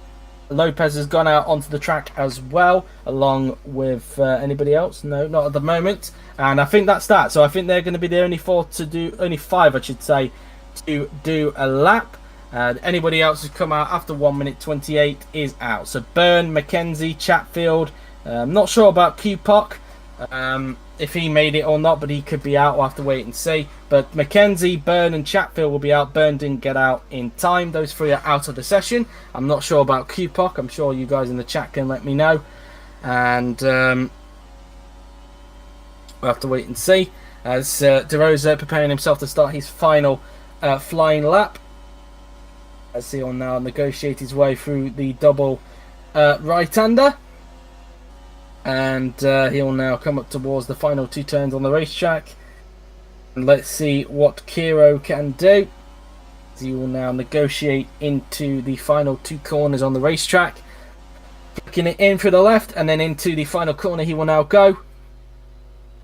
Lopez has gone out onto the track as well, along with anybody else. No, not at the moment. And I think that's that. So I think they're going to be the only 5, I should say, to do a lap. Anybody else who's come out after 1 minute 28 is out. So Byrne, Mackenzie, Chatfield. I'm not sure about Q-Pock, if he made it or not, but he could be out. We'll have to wait and see. But Mackenzie, Byrne and Chatfield will be out. Byrne didn't get out in time. Those 3 are out of the session. I'm not sure about Q-Pock. I'm sure you guys in the chat can let me know. And we'll have to wait and see. As De Rosa preparing himself to start his final flying lap, as he'll now negotiate his way through the double right-hander. And he'll now come up towards the final 2 turns on the racetrack. And let's see what Kiro can do. He will now negotiate into the final 2 corners on the racetrack. Flicking it in through the left, and then into the final corner he will now go.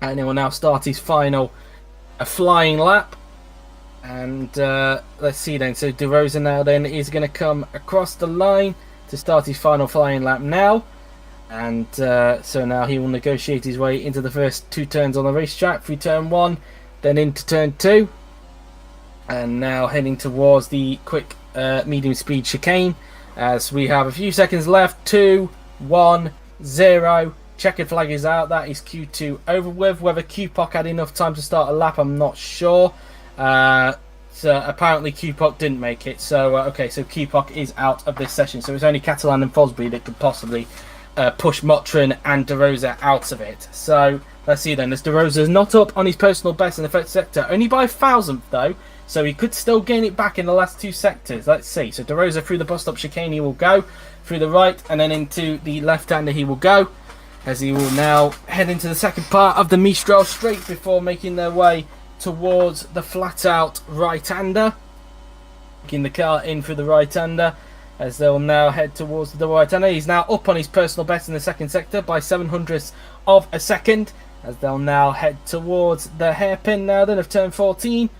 And he will now start his final flying lap. And let's see then. So De Rosa now then is going to come across the line to start his final flying lap now. And so now he will negotiate his way into the first 2 turns on the racetrack, through turn 1, then into turn 2. And now heading towards the quick medium speed chicane, as we have a few seconds left. 2, 1, 0. Checkered flag is out. That is Q2 over with. Whether QPOC had enough time to start a lap, I'm not sure. So apparently QPOC didn't make it. So okay, so QPOC is out of this session. So it's only Catalan and Fosbury that could possibly push Motrin and De Rosa out of it. So let's see then. As De Rosa's not up on his personal best in the first sector, only by 1,000th though. So he could still gain it back in the last 2 sectors. Let's see. So De Rosa through the bus stop chicane he will go. Through the right and then into the left-hander he will go. As he will now head into the second part of the Mistral straight before making their way towards the flat-out right-hander. Taking the car in through the right-hander. As they'll now head towards the right-hander. He's now up on his personal best in the second sector by 700ths of a second. As they'll now head towards the hairpin now then of turn 14.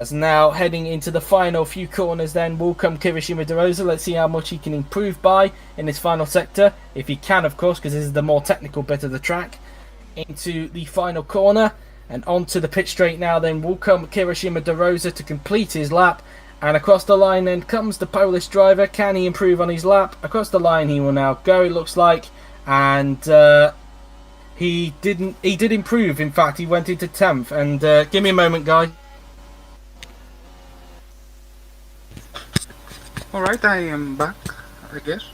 As now heading into the final few corners then will come Kirishima De Rosa. Let's see how much he can improve by in this final sector. If he can, of course, because this is the more technical bit of the track. Into the final corner. And onto the pit straight now then will come Kirishima De Rosa to complete his lap. And across the line then comes the Polish driver. Can he improve on his lap? Across the line he will now go, it looks like. And he did improve. In fact, he went into 10th. And give me a moment, guys. Alright, I am back, I guess.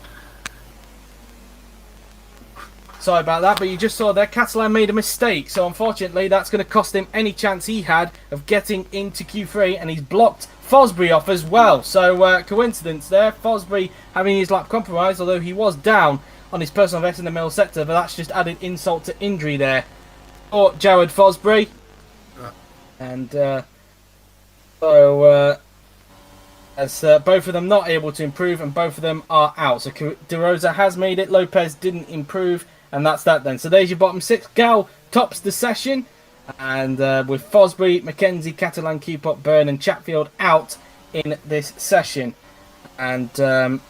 Sorry about that, but you just saw there Catalan made a mistake, so unfortunately that's going to cost him any chance he had of getting into Q3, and he's blocked Fosbury off as well. So coincidence there, Fosbury having his lap compromised, although he was down on his personal best in the middle sector, but that's just added insult to injury there for Jared Fosbury. And as both of them not able to improve and both of them are out. So De Rosa has made it, Lopez didn't improve, and that's that then. So there's your bottom 6. Gal tops the session, and with Fosbury, McKenzie, Catalan, QPOC, Byrne and Chatfield out in this session. And so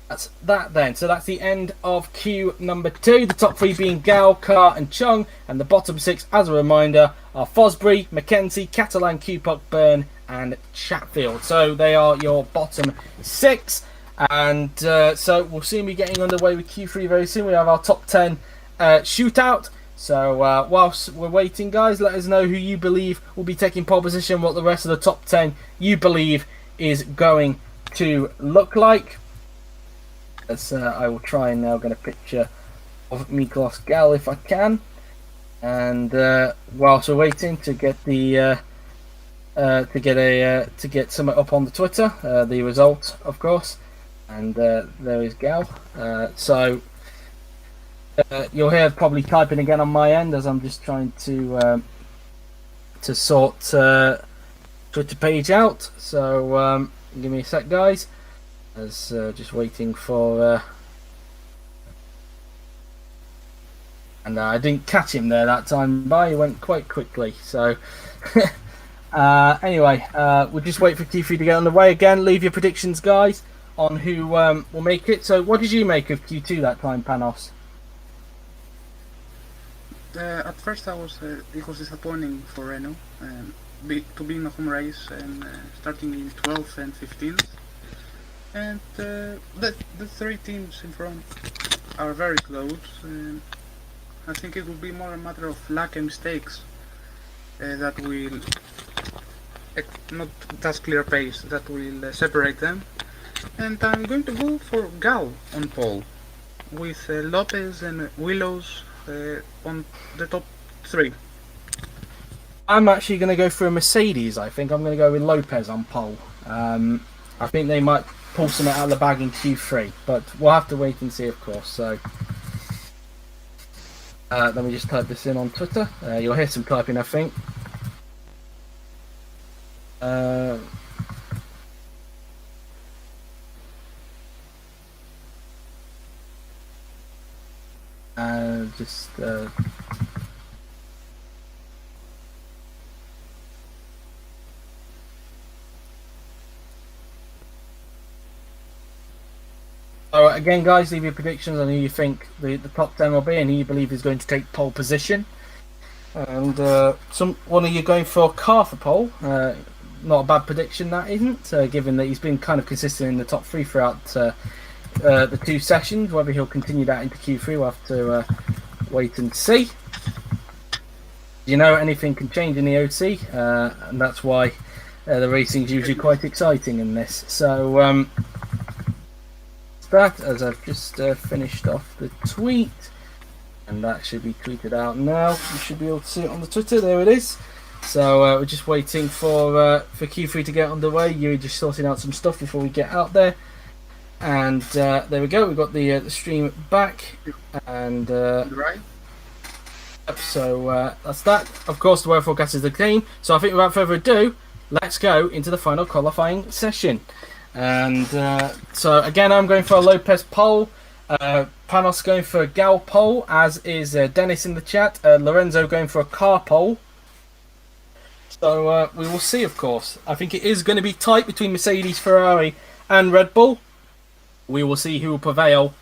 that's that then. So that's the end of Q number 2. The top 3 being Gal, Carr and Chung, and the bottom 6, as a reminder, are Fosbury, McKenzie, Catalan, QPOC, Byrne and Chatfield. So they are your bottom 6, and so we'll soon be getting underway with Q3 very soon. We have our top 10 shootout. So whilst we're waiting, guys, let us know who you believe will be taking pole position, what the rest of the top 10 you believe is going to look like. As I will try and now get a picture of Miklos Gal if I can, and whilst we're waiting to get the to get something up on the Twitter, the result, of course, and there is Gal. So you'll hear probably typing again on my end as I'm just trying to sort Twitter page out. So give me a sec, guys. As just waiting for. And I didn't catch him there that time, but he went quite quickly. So. Anyway, we'll just wait for Q3 to get on the way again. Leave your predictions, guys, on who will make it. So, what did you make of Q2 that time, Panos? At first, it was disappointing for Renault to be in a home race and starting in 12th and 15th. And the 3 teams in front are very close. I think it will be more a matter of luck and mistakes that will not just clear pace that will separate them. And I'm going to go for Gal on pole with Lopez and Willows on the top 3. I'm actually going to go for a Mercedes. I think I'm going to go with Lopez on pole. I think they might pull something out of the bag in Q3, but we'll have to wait and see, of course. So let me just type this in on Twitter. You'll hear some typing, I think. So again, guys, leave your predictions on who you think the top 10 will be and who you believe is going to take pole position. And one of you going for car for pole. Not a bad prediction, that isn't, given that he's been kind of consistent in the top 3 throughout the 2 sessions. Whether he'll continue that into Q3, we'll have to wait and see. You know, anything can change in the OT, and that's why the racing's usually quite exciting in this. So that, as I've just finished off the tweet, and that should be tweeted out now. You should be able to see it on the Twitter. There it is. So we're just waiting for Q3 to get underway. You're just sorting out some stuff before we get out there. And there we go. We've got the stream back, and Right. so that's that. Of course, the weather forecast is the same. So I think without further ado, let's go into the final qualifying session. And so again, I'm going for a Lopez pole. Panos going for a Gal pole, as is Dennis in the chat. Lorenzo going for a car pole. So we will see, of course. I think it is going to be tight between Mercedes, Ferrari and Red Bull. We will see who will prevail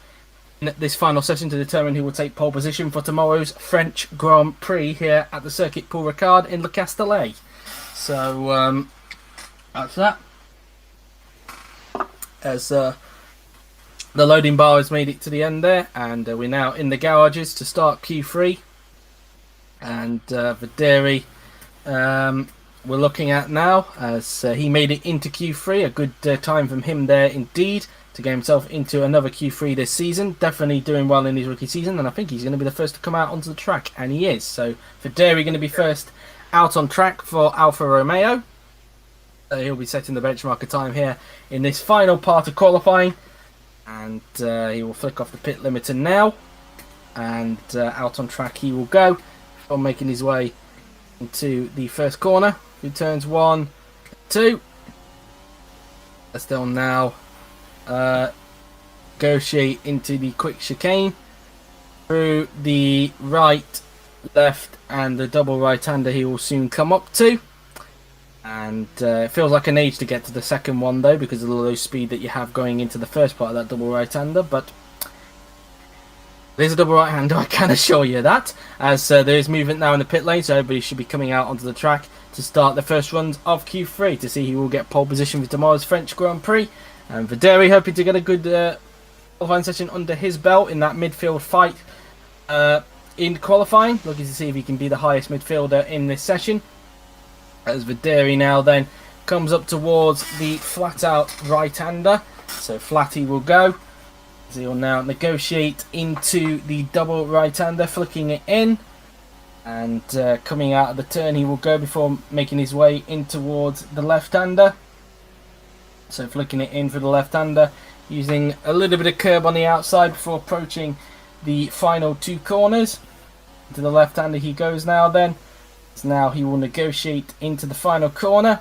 in this final session to determine who will take pole position for tomorrow's French Grand Prix here at the Circuit Paul Ricard in Le Castellet. So that's that. As the loading bar has made it to the end there, and we're now in the garages to start Q3. And Vaderi we're looking at now, as he made it into Q3. A good time from him there indeed to get himself into another Q3 this season. Definitely doing well in his rookie season, and I think he's going to be the first to come out onto the track, and he is. So Vaderi going to be first out on track for Alfa Romeo. He'll be setting the benchmark of time here in this final part of qualifying, and he will flick off the pit limiter now, and out on track he will go before making his way into the first corner. He turns 1, 2. Still now negotiate into the quick chicane through the right, left, and the double right-hander he will soon come up to. And it feels like an age to get to the second one though, because of the low speed that you have going into the first part of that double right-hander. But there's a double right-hander, I can assure you that, as there is movement now in the pit lane, so everybody should be coming out onto the track to start the first runs of Q3 to see who will get pole position for tomorrow's French Grand Prix. And Vaderi hoping to get a good qualifying session under his belt in that midfield fight in qualifying, looking to see if he can be the highest midfielder in this session. As Vaderi now then comes up towards the flat out right-hander, so Flatty will go. So he'll now negotiate into the double right-hander, flicking it in, and coming out of the turn he will go before making his way in towards the left-hander. So flicking it in for the left-hander, using a little bit of curb on the outside before approaching the final 2 corners. To the left-hander he goes now then. So now he will negotiate into the final corner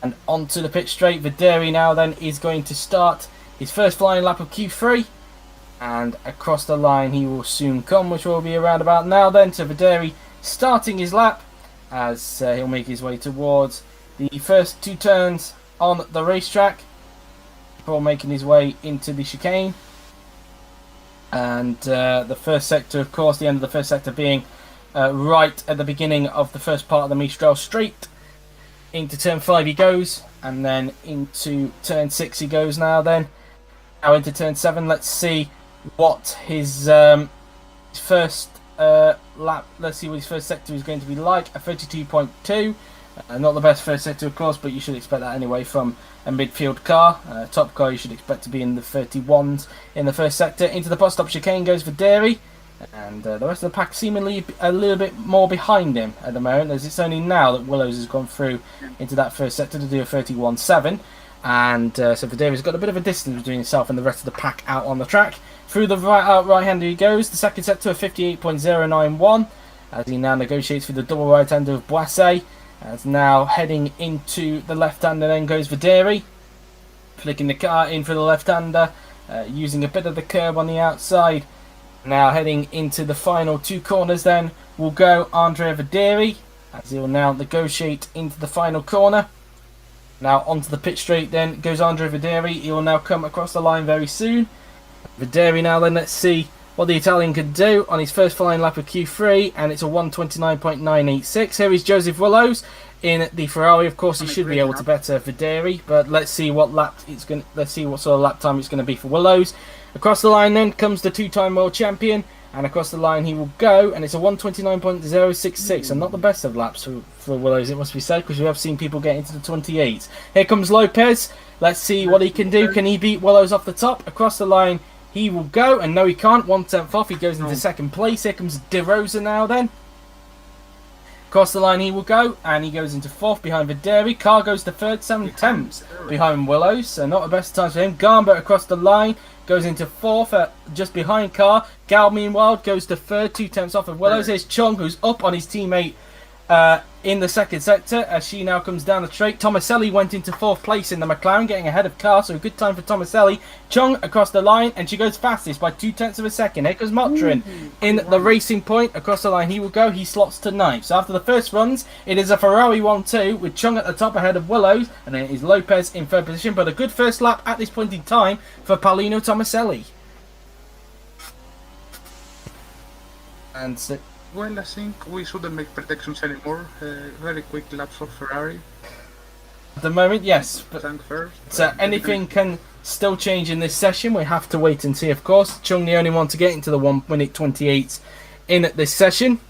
and onto the pit straight. Vaderi now then is going to start his first flying lap of Q3, and across the line he will soon come, which will be around about now then. So Vaderi starting his lap as he'll make his way towards the first 2 turns on the racetrack before making his way into the chicane. And the first sector, of course, the end of the first sector being right at the beginning of the first part of the Mistral Straight. Into turn 5 he goes, and then into turn 6 he goes now then. Now into turn 7, let's see what his first lap, let's see what his first sector is going to be like. A 32.2, not the best first sector of course, but you should expect that anyway from a midfield car. Top car you should expect to be in the 31s in the first sector. Into the bus stop chicane goes Vaderi, and the rest of the pack seemingly a little bit more behind him at the moment, as it's only now that Willows has gone through into that first sector to do a 31.7. And so Vaderi's got a bit of a distance between himself and the rest of the pack out on the track. Through the right-hander he goes, the second sector of 58.091, as he now negotiates through the double right-hander of Boisset. As now heading into the left-hander then goes Vaderi, flicking the car in for the left-hander, using a bit of the curb on the outside. Now heading into the final 2 corners then will go Andrea Vaderi, as he'll now negotiate into the final corner. Now onto the pit straight then goes Andrea Vaderi. He will now come across the line very soon, Videri now then, let's see what the Italian can do on his first flying lap of Q3, and it's a 1:29.986. Here is Joseph Willows in the Ferrari. Of course, he should be able to better Videri, but let's see what let's see what sort of lap time it's going to be for Willows. Across the line then comes the two-time world champion, and across the line he will go, and it's a 1:29.066, and not the best of laps for Willows, it must be said, because we have seen people get into the 28s. Here comes Lopez. Let's see what he can do. Can he beat Willows off the top? Across the line he will go, and no, he can't. 1/10 off. He goes into second place. Here comes De Rosa now then. Across the line he will go, and he goes into fourth behind Videri. Carr goes to third, 7/10 behind Willows, so not the best time for him. Garnbert across the line goes into fourth, just behind Carr. Gal, meanwhile, goes to third, 2/10 off of Willows. Here's Chung, who's up on his teammate in the second sector as she now comes down the straight. Tomaselli went into fourth place in the McLaren, getting ahead of Carr, so a good time for Tomaselli. Chung across the line, and she goes fastest by 2/10 of a second. Here comes Motrin in the racing point. Across the line he will go. He slots to ninth. So after the first runs, it is a Ferrari 1-2 with Chung at the top ahead of Willows, and then it is Lopez in third position. But a good first lap at this point in time for Paulino Tomaselli. And so, well, I think we shouldn't make predictions anymore. Very quick laps for Ferrari. at the moment, yes. But Tank first. so anything can still change in this session. We have to wait and see, of course. Chung, the only one to get into the 1 minute 28 in this session.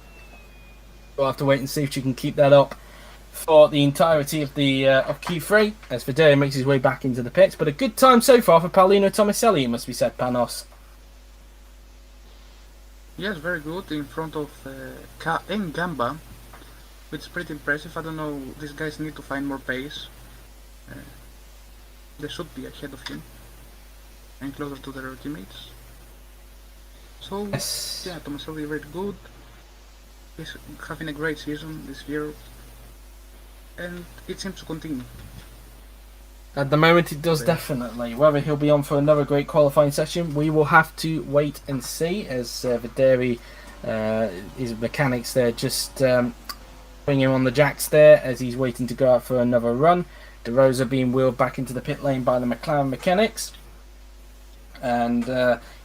We'll have to wait and see if she can keep that up for the entirety of the of Q3 as Videri makes his way back into the pits. But a good time so far for Paulino Tomaselli, it must be said, Panos. Yes, very good in front of Gamba, which is pretty impressive. I don't know, these guys need to find more pace. They should be ahead of him and closer to their teammates. So, Yes. yeah, Tomaselli very good. He's having a great season this year, and it seems to continue. At the moment it does, definitely. Whether he'll be on for another great qualifying session, we will have to wait and see, as Videri, his mechanics there, just putting him on the jacks there as he's waiting to go out for another run. De Rosa being wheeled back into the pit lane by the McLaren mechanics. And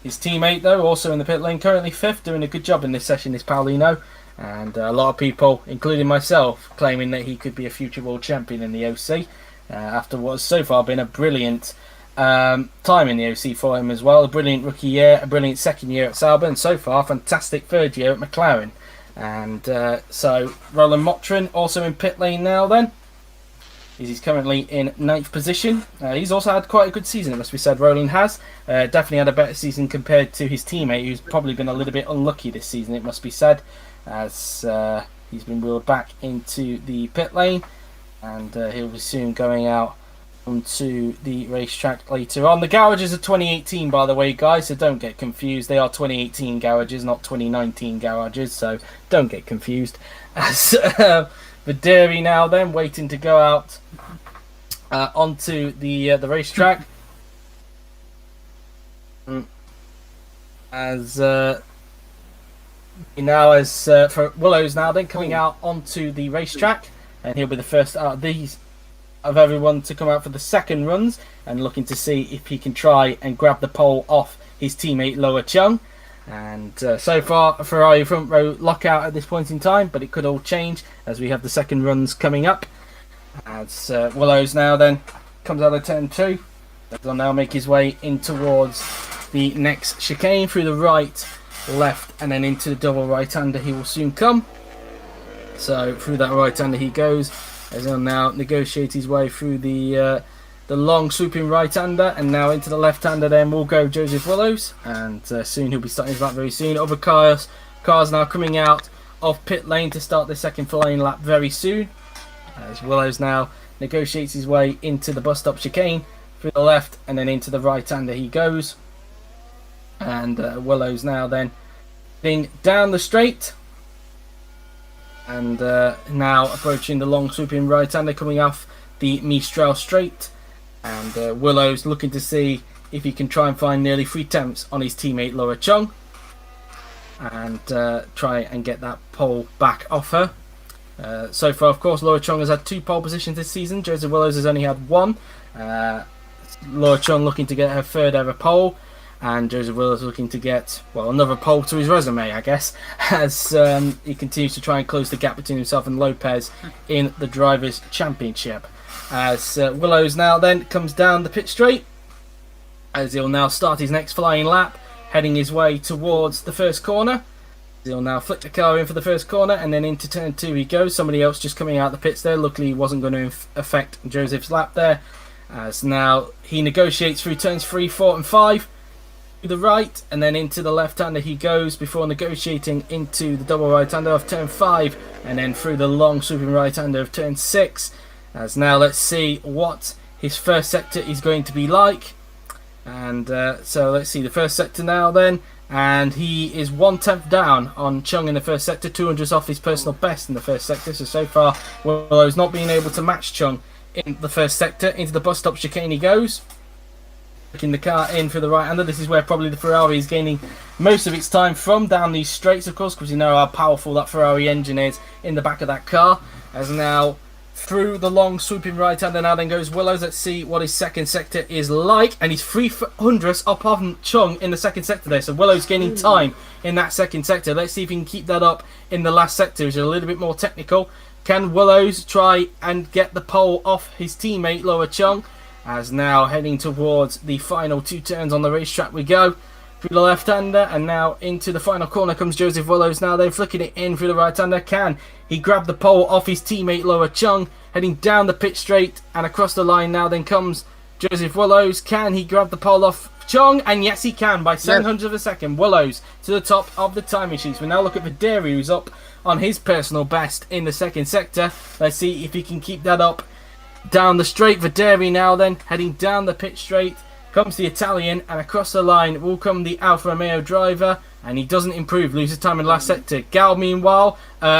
his teammate, though, also in the pit lane, currently fifth, doing a good job in this session, is Paulino. And a lot of people, including myself, claiming that he could be a future world champion in the OC. After what has so far been a brilliant time in the OC for him as well. A brilliant rookie year, a brilliant second year at Sauber, and so far, fantastic third year at McLaren. And so, Roland Motrin also in pit lane now then. He's currently in 9th position. He's also had quite a good season, it must be said. Roland has. Definitely had a better season compared to his teammate, who's probably been a little bit unlucky this season, it must be said, as he's been wheeled back into the pit lane. And he'll be soon going out onto the racetrack later on. The garages are 2018, by the way, guys, so don't get confused. They are 2018 garages, not 2019 garages, so don't get confused. As Videri now then, waiting to go out onto the racetrack. As for Willows now then, coming out onto the racetrack. And he'll be the first out of everyone to come out for the second runs, and looking to see if he can try and grab the pole off his teammate Loa Chung. And so far, a Ferrari front row lockout at this point in time, but it could all change as we have the second runs coming up. As Willows now then comes out of turn 2, he'll now make his way in towards the next chicane through the right, left, and then into the double right-hander he will soon come. So through that right-hander he goes, as he'll now negotiate his way through the long swooping right-hander, and now into the left-hander. Then will go Joseph Willows, and soon he'll be starting his lap very soon. Other cars now coming out of pit lane to start the second flying lap very soon. As Willows now negotiates his way into the bus stop chicane through the left, and then into the right-hander he goes. And Willows now then heading down the straight. And now approaching the long swooping right-hander coming off the Mistral straight. And Willows looking to see if he can try and find nearly 3/10 on his teammate Laura Chung. And try and get that pole back off her. So far, of course, Laura Chung has had 2 pole positions this season. Joseph Willows has only had 1. Laura Chung looking to get her 3rd ever pole. and Joseph Willows looking to get, well, another pole to his resume, I guess, as he continues to try and close the gap between himself and Lopez in the Drivers' Championship. As Willows now then comes down the pit straight, as he'll now start his next flying lap, heading his way towards the first corner. He'll now flick the car in for the first corner, and then into turn 2 he goes. Somebody else just coming out the pits there. Luckily he wasn't going to affect Joseph's lap there, as now he negotiates through turns 3, 4 and 5 to the right, and then into the left-hander he goes before negotiating into the double right-hander of turn 5, and then through the long sweeping right-hander of turn 6. As now let's see what his first sector is going to be like. And so let's see the first sector now then, and he is 1/10 down on Chung in the first sector, 200s off his personal best in the first sector. So far Willow's not being able to match Chung in the first sector. Into the bus stop chicane he goes, taking the car in for the right-hander. This is where probably the Ferrari is gaining most of its time from, down these straights of course, because you know how powerful that Ferrari engine is in the back of that car. As now through the long swooping right-hander now then goes Willows. Let's see what his second sector is like, and he's 300ths up on Chung in the second sector there, so Willows gaining time in that second sector. Let's see if he can keep that up in the last sector, which is a little bit more technical. Can Willows try and get the pole off his teammate Lower Chung? As now heading towards the final 2 turns on the racetrack we go. Through the left-hander, and now into the final corner comes Joseph Willows now. They're flicking it in through the right-hander. Can he grab the pole off his teammate Lower Chung? Heading down the pit straight and across the line now then comes Joseph Willows. Can he grab the pole off Chung? And yes he can, by 700 of a second. Willows to the top of the timing sheets. We now look at Videri, who's up on his personal best in the second sector. Let's see if he can keep that up down the straight. Videri now then heading down the pit straight. Comes the Italian, and across the line will come the Alfa Romeo driver, and he doesn't improve, loses time in the last sector. Gal, meanwhile,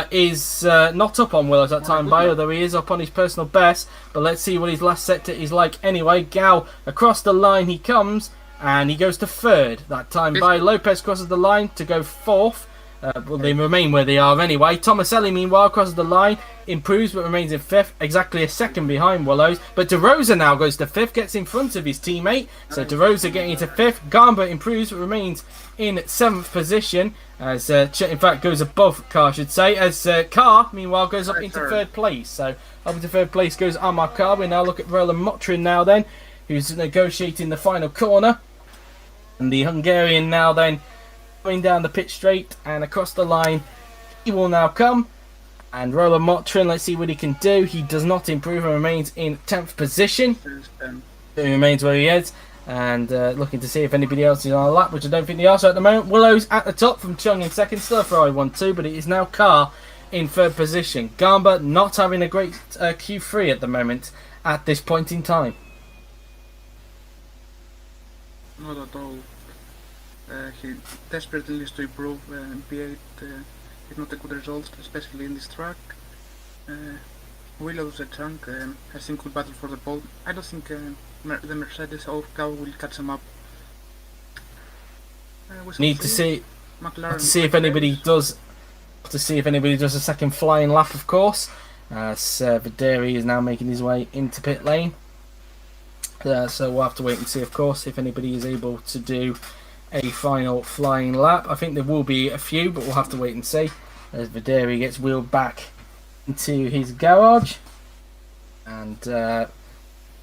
is not up on Willows that time by, although he is up on his personal best. But let's see what his last sector is like anyway. Gal, across the line he comes, and he goes to 3rd that time by. Lopez crosses the line to go 4th. Well, they remain where they are anyway. Tomaselli, meanwhile, crosses the line, improves but remains in 5th, exactly a second behind Willows. But De Rosa now goes to 5th, gets in front of his teammate. So De Rosa getting into 5th. Gamba improves but remains in 7th position, as in fact goes above Carr, I should say. As Carr, meanwhile, goes up into 3rd place. So up into 3rd place goes Amar Carr. We now look at Roland Motrin now then, who's negotiating the final corner. And the Hungarian now then going down the pit straight and across the line he will now come, and Roland Motrin, let's see what he can do. He does not improve and remains in 10th position. He remains where he is, and looking to see if anybody else is on a lap, which I don't think they are. So at the moment Willow's at the top from Chung in 2nd, still a Ferrari 1-2, but it is now Carr in 3rd position. Gamba not having a great Q3 at the moment at this point in time. Not at all. He desperately needs to improve. P8 is not a good result, especially in this track. Willows a chunk has seen good battle for the pole. I don't think the Mercedes or car will catch him up. Need to see if anybody does. To see if anybody does a second flying lap, of course. Videri is now making his way into pit lane. So we'll have to wait and see, of course, if anybody is able to do a final flying lap. I think there will be a few, but we'll have to wait and see. As Videri gets wheeled back into his garage, and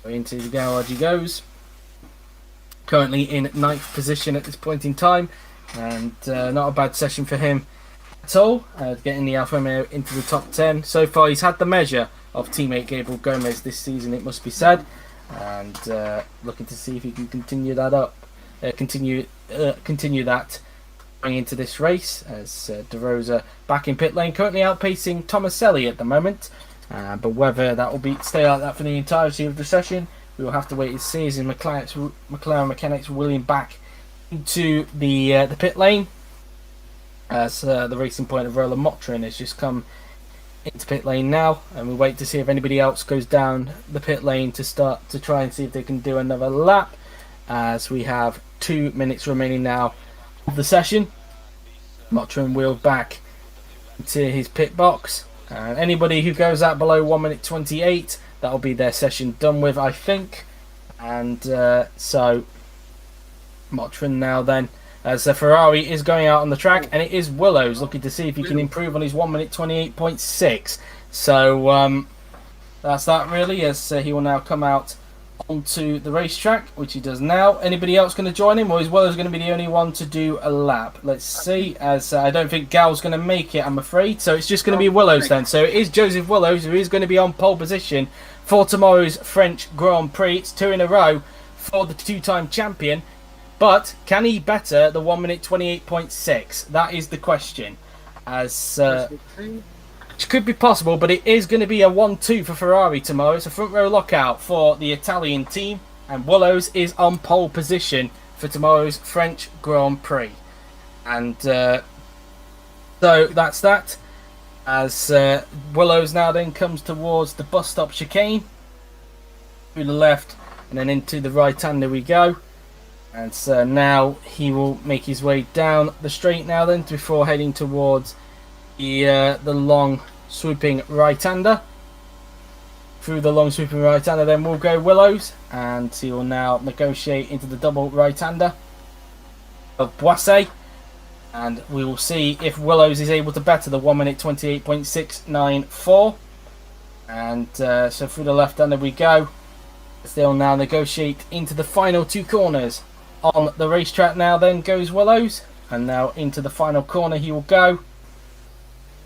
into the garage he goes. Currently in 9th position at this point in time, and not a bad session for him at all, getting the Alfa Romeo into the top 10. So far he's had the measure of teammate Gabriel Gomez this season, it must be said, and looking to see if he can continue that up. Continue that going into this race, as De Rosa back in pit lane, currently outpacing Tomaselli at the moment, but whether that will stay like that for the entirety of the session, we will have to wait and see, as McLaren mechanics wheeling back into the pit lane, as the Racing Point of Roland Motrin has just come into pit lane now, and we wait to see if anybody else goes down the pit lane to try and see if they can do another lap, as we have 2 minutes remaining now of the session. Motrin wheeled back into his pit box, and anybody who goes out below 1 minute 28, that'll be their session done with, I think. And so Motrin now then, as Ferrari is going out on the track, and it is Willows looking to see if he can improve on his 1 minute 28.6. So that's that really, as he will now come out onto the racetrack, which he does now. Anybody else going to join him, or is Willows going to be the only one to do a lap? Let's see, as I don't think Gal's going to make it, I'm afraid. So it's just going to be Willows then. So it is Joseph Willows who is going to be on pole position for tomorrow's French Grand Prix. It's 2 in a row for the two-time champion. But can he better the 1 minute 28.6? That is the question. As which could be possible, but it is going to be a 1-2 for Ferrari tomorrow. It's a front row lockout for the Italian team, and Willows is on pole position for tomorrow's French Grand Prix. And so that's that. As Willows now then comes towards the bus stop chicane, through the left and then into the right hander we go. And so now he will make his way down the straight now then before heading towards the long swooping right-hander. Through the long swooping right-hander then will go Willows, and he will now negotiate into the double right-hander of Boisset, and we will see if Willows is able to better the 1 minute 28.694. And so through the left-hander we go. They'll now negotiate into the final two corners on the racetrack. Now then goes Willows, and now into the final corner he will go.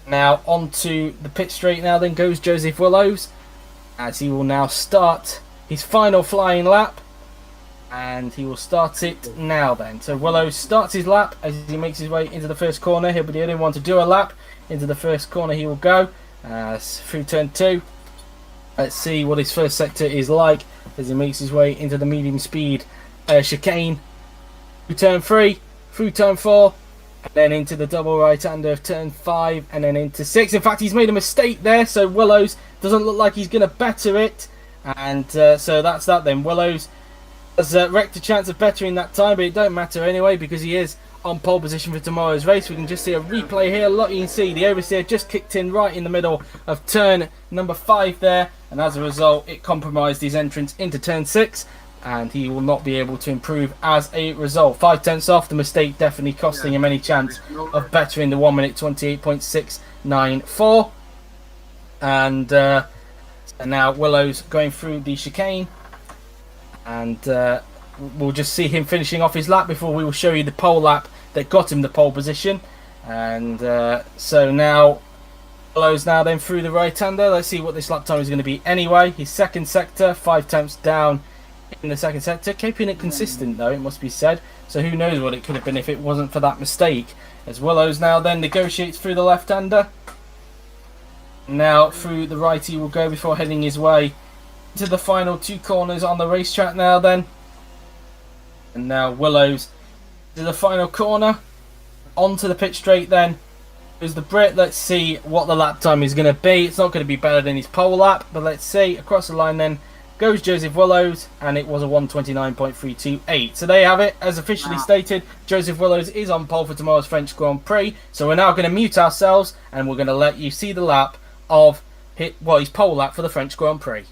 Now onto the pit straight now then goes Joseph Willows, as he will now start his final flying lap, and he will start it now then. So Willows starts his lap as he makes his way into the first corner. He'll be the only one to do a lap. Into the first corner he will go through turn 2. Let's see what his first sector is like as he makes his way into the medium speed chicane. Through turn 3, through turn 4, and then into the double right-hander of turn 5, and then into 6. In fact, he's made a mistake there, so Willows doesn't look like he's going to better it. And so that's that then. Willows has wrecked a chance of bettering that time, but it don't matter anyway because he is on pole position for tomorrow's race. We can just see a replay here. Look, you can see the oversteer just kicked in right in the middle of turn number 5 there, and as a result it compromised his entrance into turn 6, and he will not be able to improve as a result. 5 tenths off, the mistake definitely costing him any chance of bettering the 1 minute 28.694. And now Willows going through the chicane, and we'll just see him finishing off his lap before we will show you the pole lap that got him the pole position. And so now Willows now then through the right-hander. Let's see what this lap time is going to be anyway. His second sector, 5 tenths down in the second sector, keeping it consistent though, it must be said. So who knows what it could have been if it wasn't for that mistake. As Willows now then negotiates through the left-hander. Now through the right he will go before heading his way to the final two corners on the racetrack now then. And now Willows to the final corner, onto the pit straight then. There's the Brit. Let's see what the lap time is going to be. It's not going to be better than his pole lap, but let's see. Across the line then goes Joseph Willows, and it was a 1:29.328. So there you have it. As officially stated, Joseph Willows is on pole for tomorrow's French Grand Prix. So we're now going to mute ourselves, and we're going to let you see the lap of his pole lap for the French Grand Prix.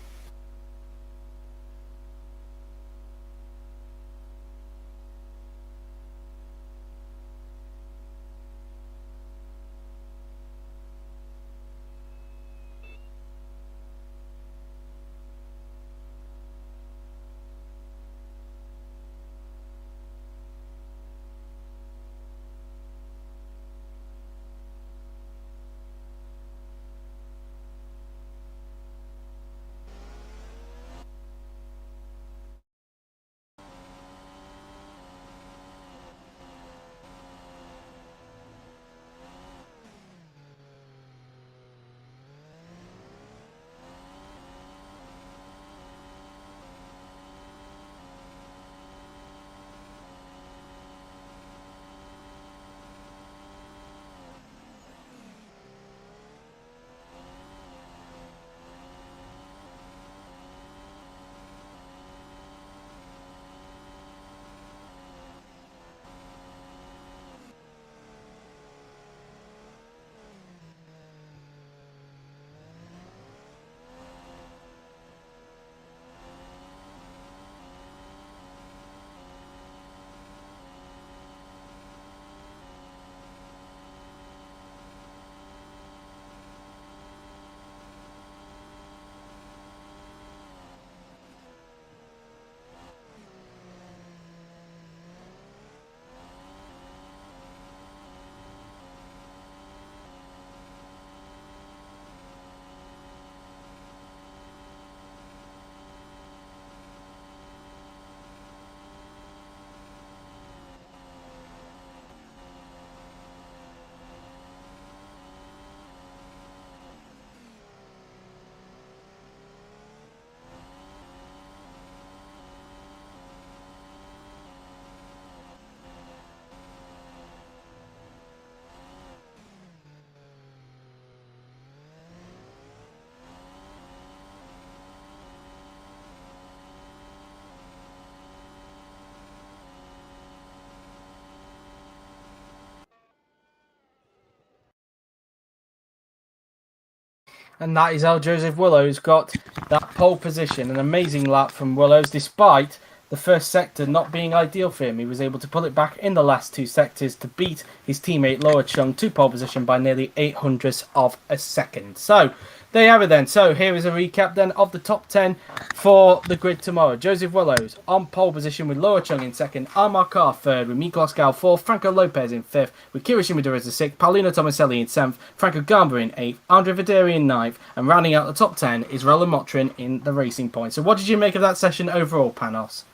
And that is how Joseph Willows got that pole position. An amazing lap from Willows, despite the first sector not being ideal for him. He was able to pull it back in the last two sectors to beat his teammate Loa Chung to pole position by nearly 0.08 of a second. So, there you have it then. So, here is a recap then of the top 10 for the grid tomorrow. Joseph Willows on pole position with Loa Chung in second, Amar Kar third, with Miklos Gal fourth, Franco Lopez in fifth, with Kira Shimada as the sixth, Paulino Tomaselli in seventh, Franco Gamba in eighth, Andre Videri in ninth, and rounding out the top 10 is Roland Motrin in the Racing Point. So, what did you make of that session overall, Panos?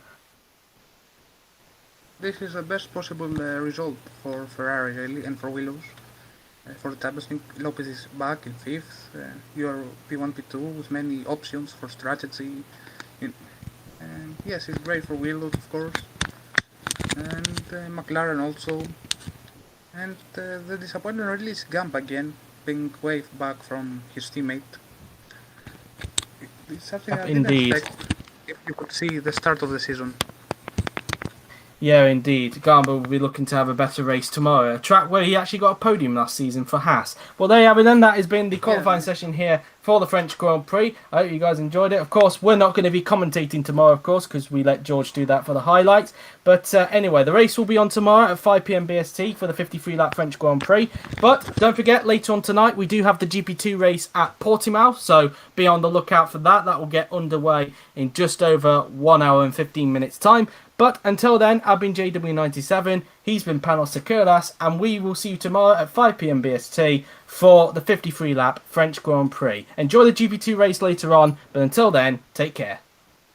This is the best possible result for Ferrari really, and for Willows. For the Tabas, Lopez is back in 5th. You are P1, P2 with many options for strategy. And yes, it's great for Willows, of course. And McLaren also. And the disappointment really is Gump again, being waved back from his teammate. It's something I didn't expect if you could see the start of the season. Yeah, indeed. Gamba will be looking to have a better race tomorrow. A track where he actually got a podium last season for Haas. Well, there you have it then. That has been the qualifying session here for the French Grand Prix. I hope you guys enjoyed it. Of course, we're not going to be commentating tomorrow, of course, because we let George do that for the highlights. But anyway, the race will be on tomorrow at 5 PM BST for the 53-lap French Grand Prix. But don't forget, later on tonight, we do have the GP2 race at Portimao. So be on the lookout for that. That will get underway in just over 1 hour and 15 minutes time. But until then, I've been JW97, he's been Panos Sakuras, and we will see you tomorrow at 5 PM BST for the 53-lap French Grand Prix. Enjoy the GP2 race later on, but until then, take care.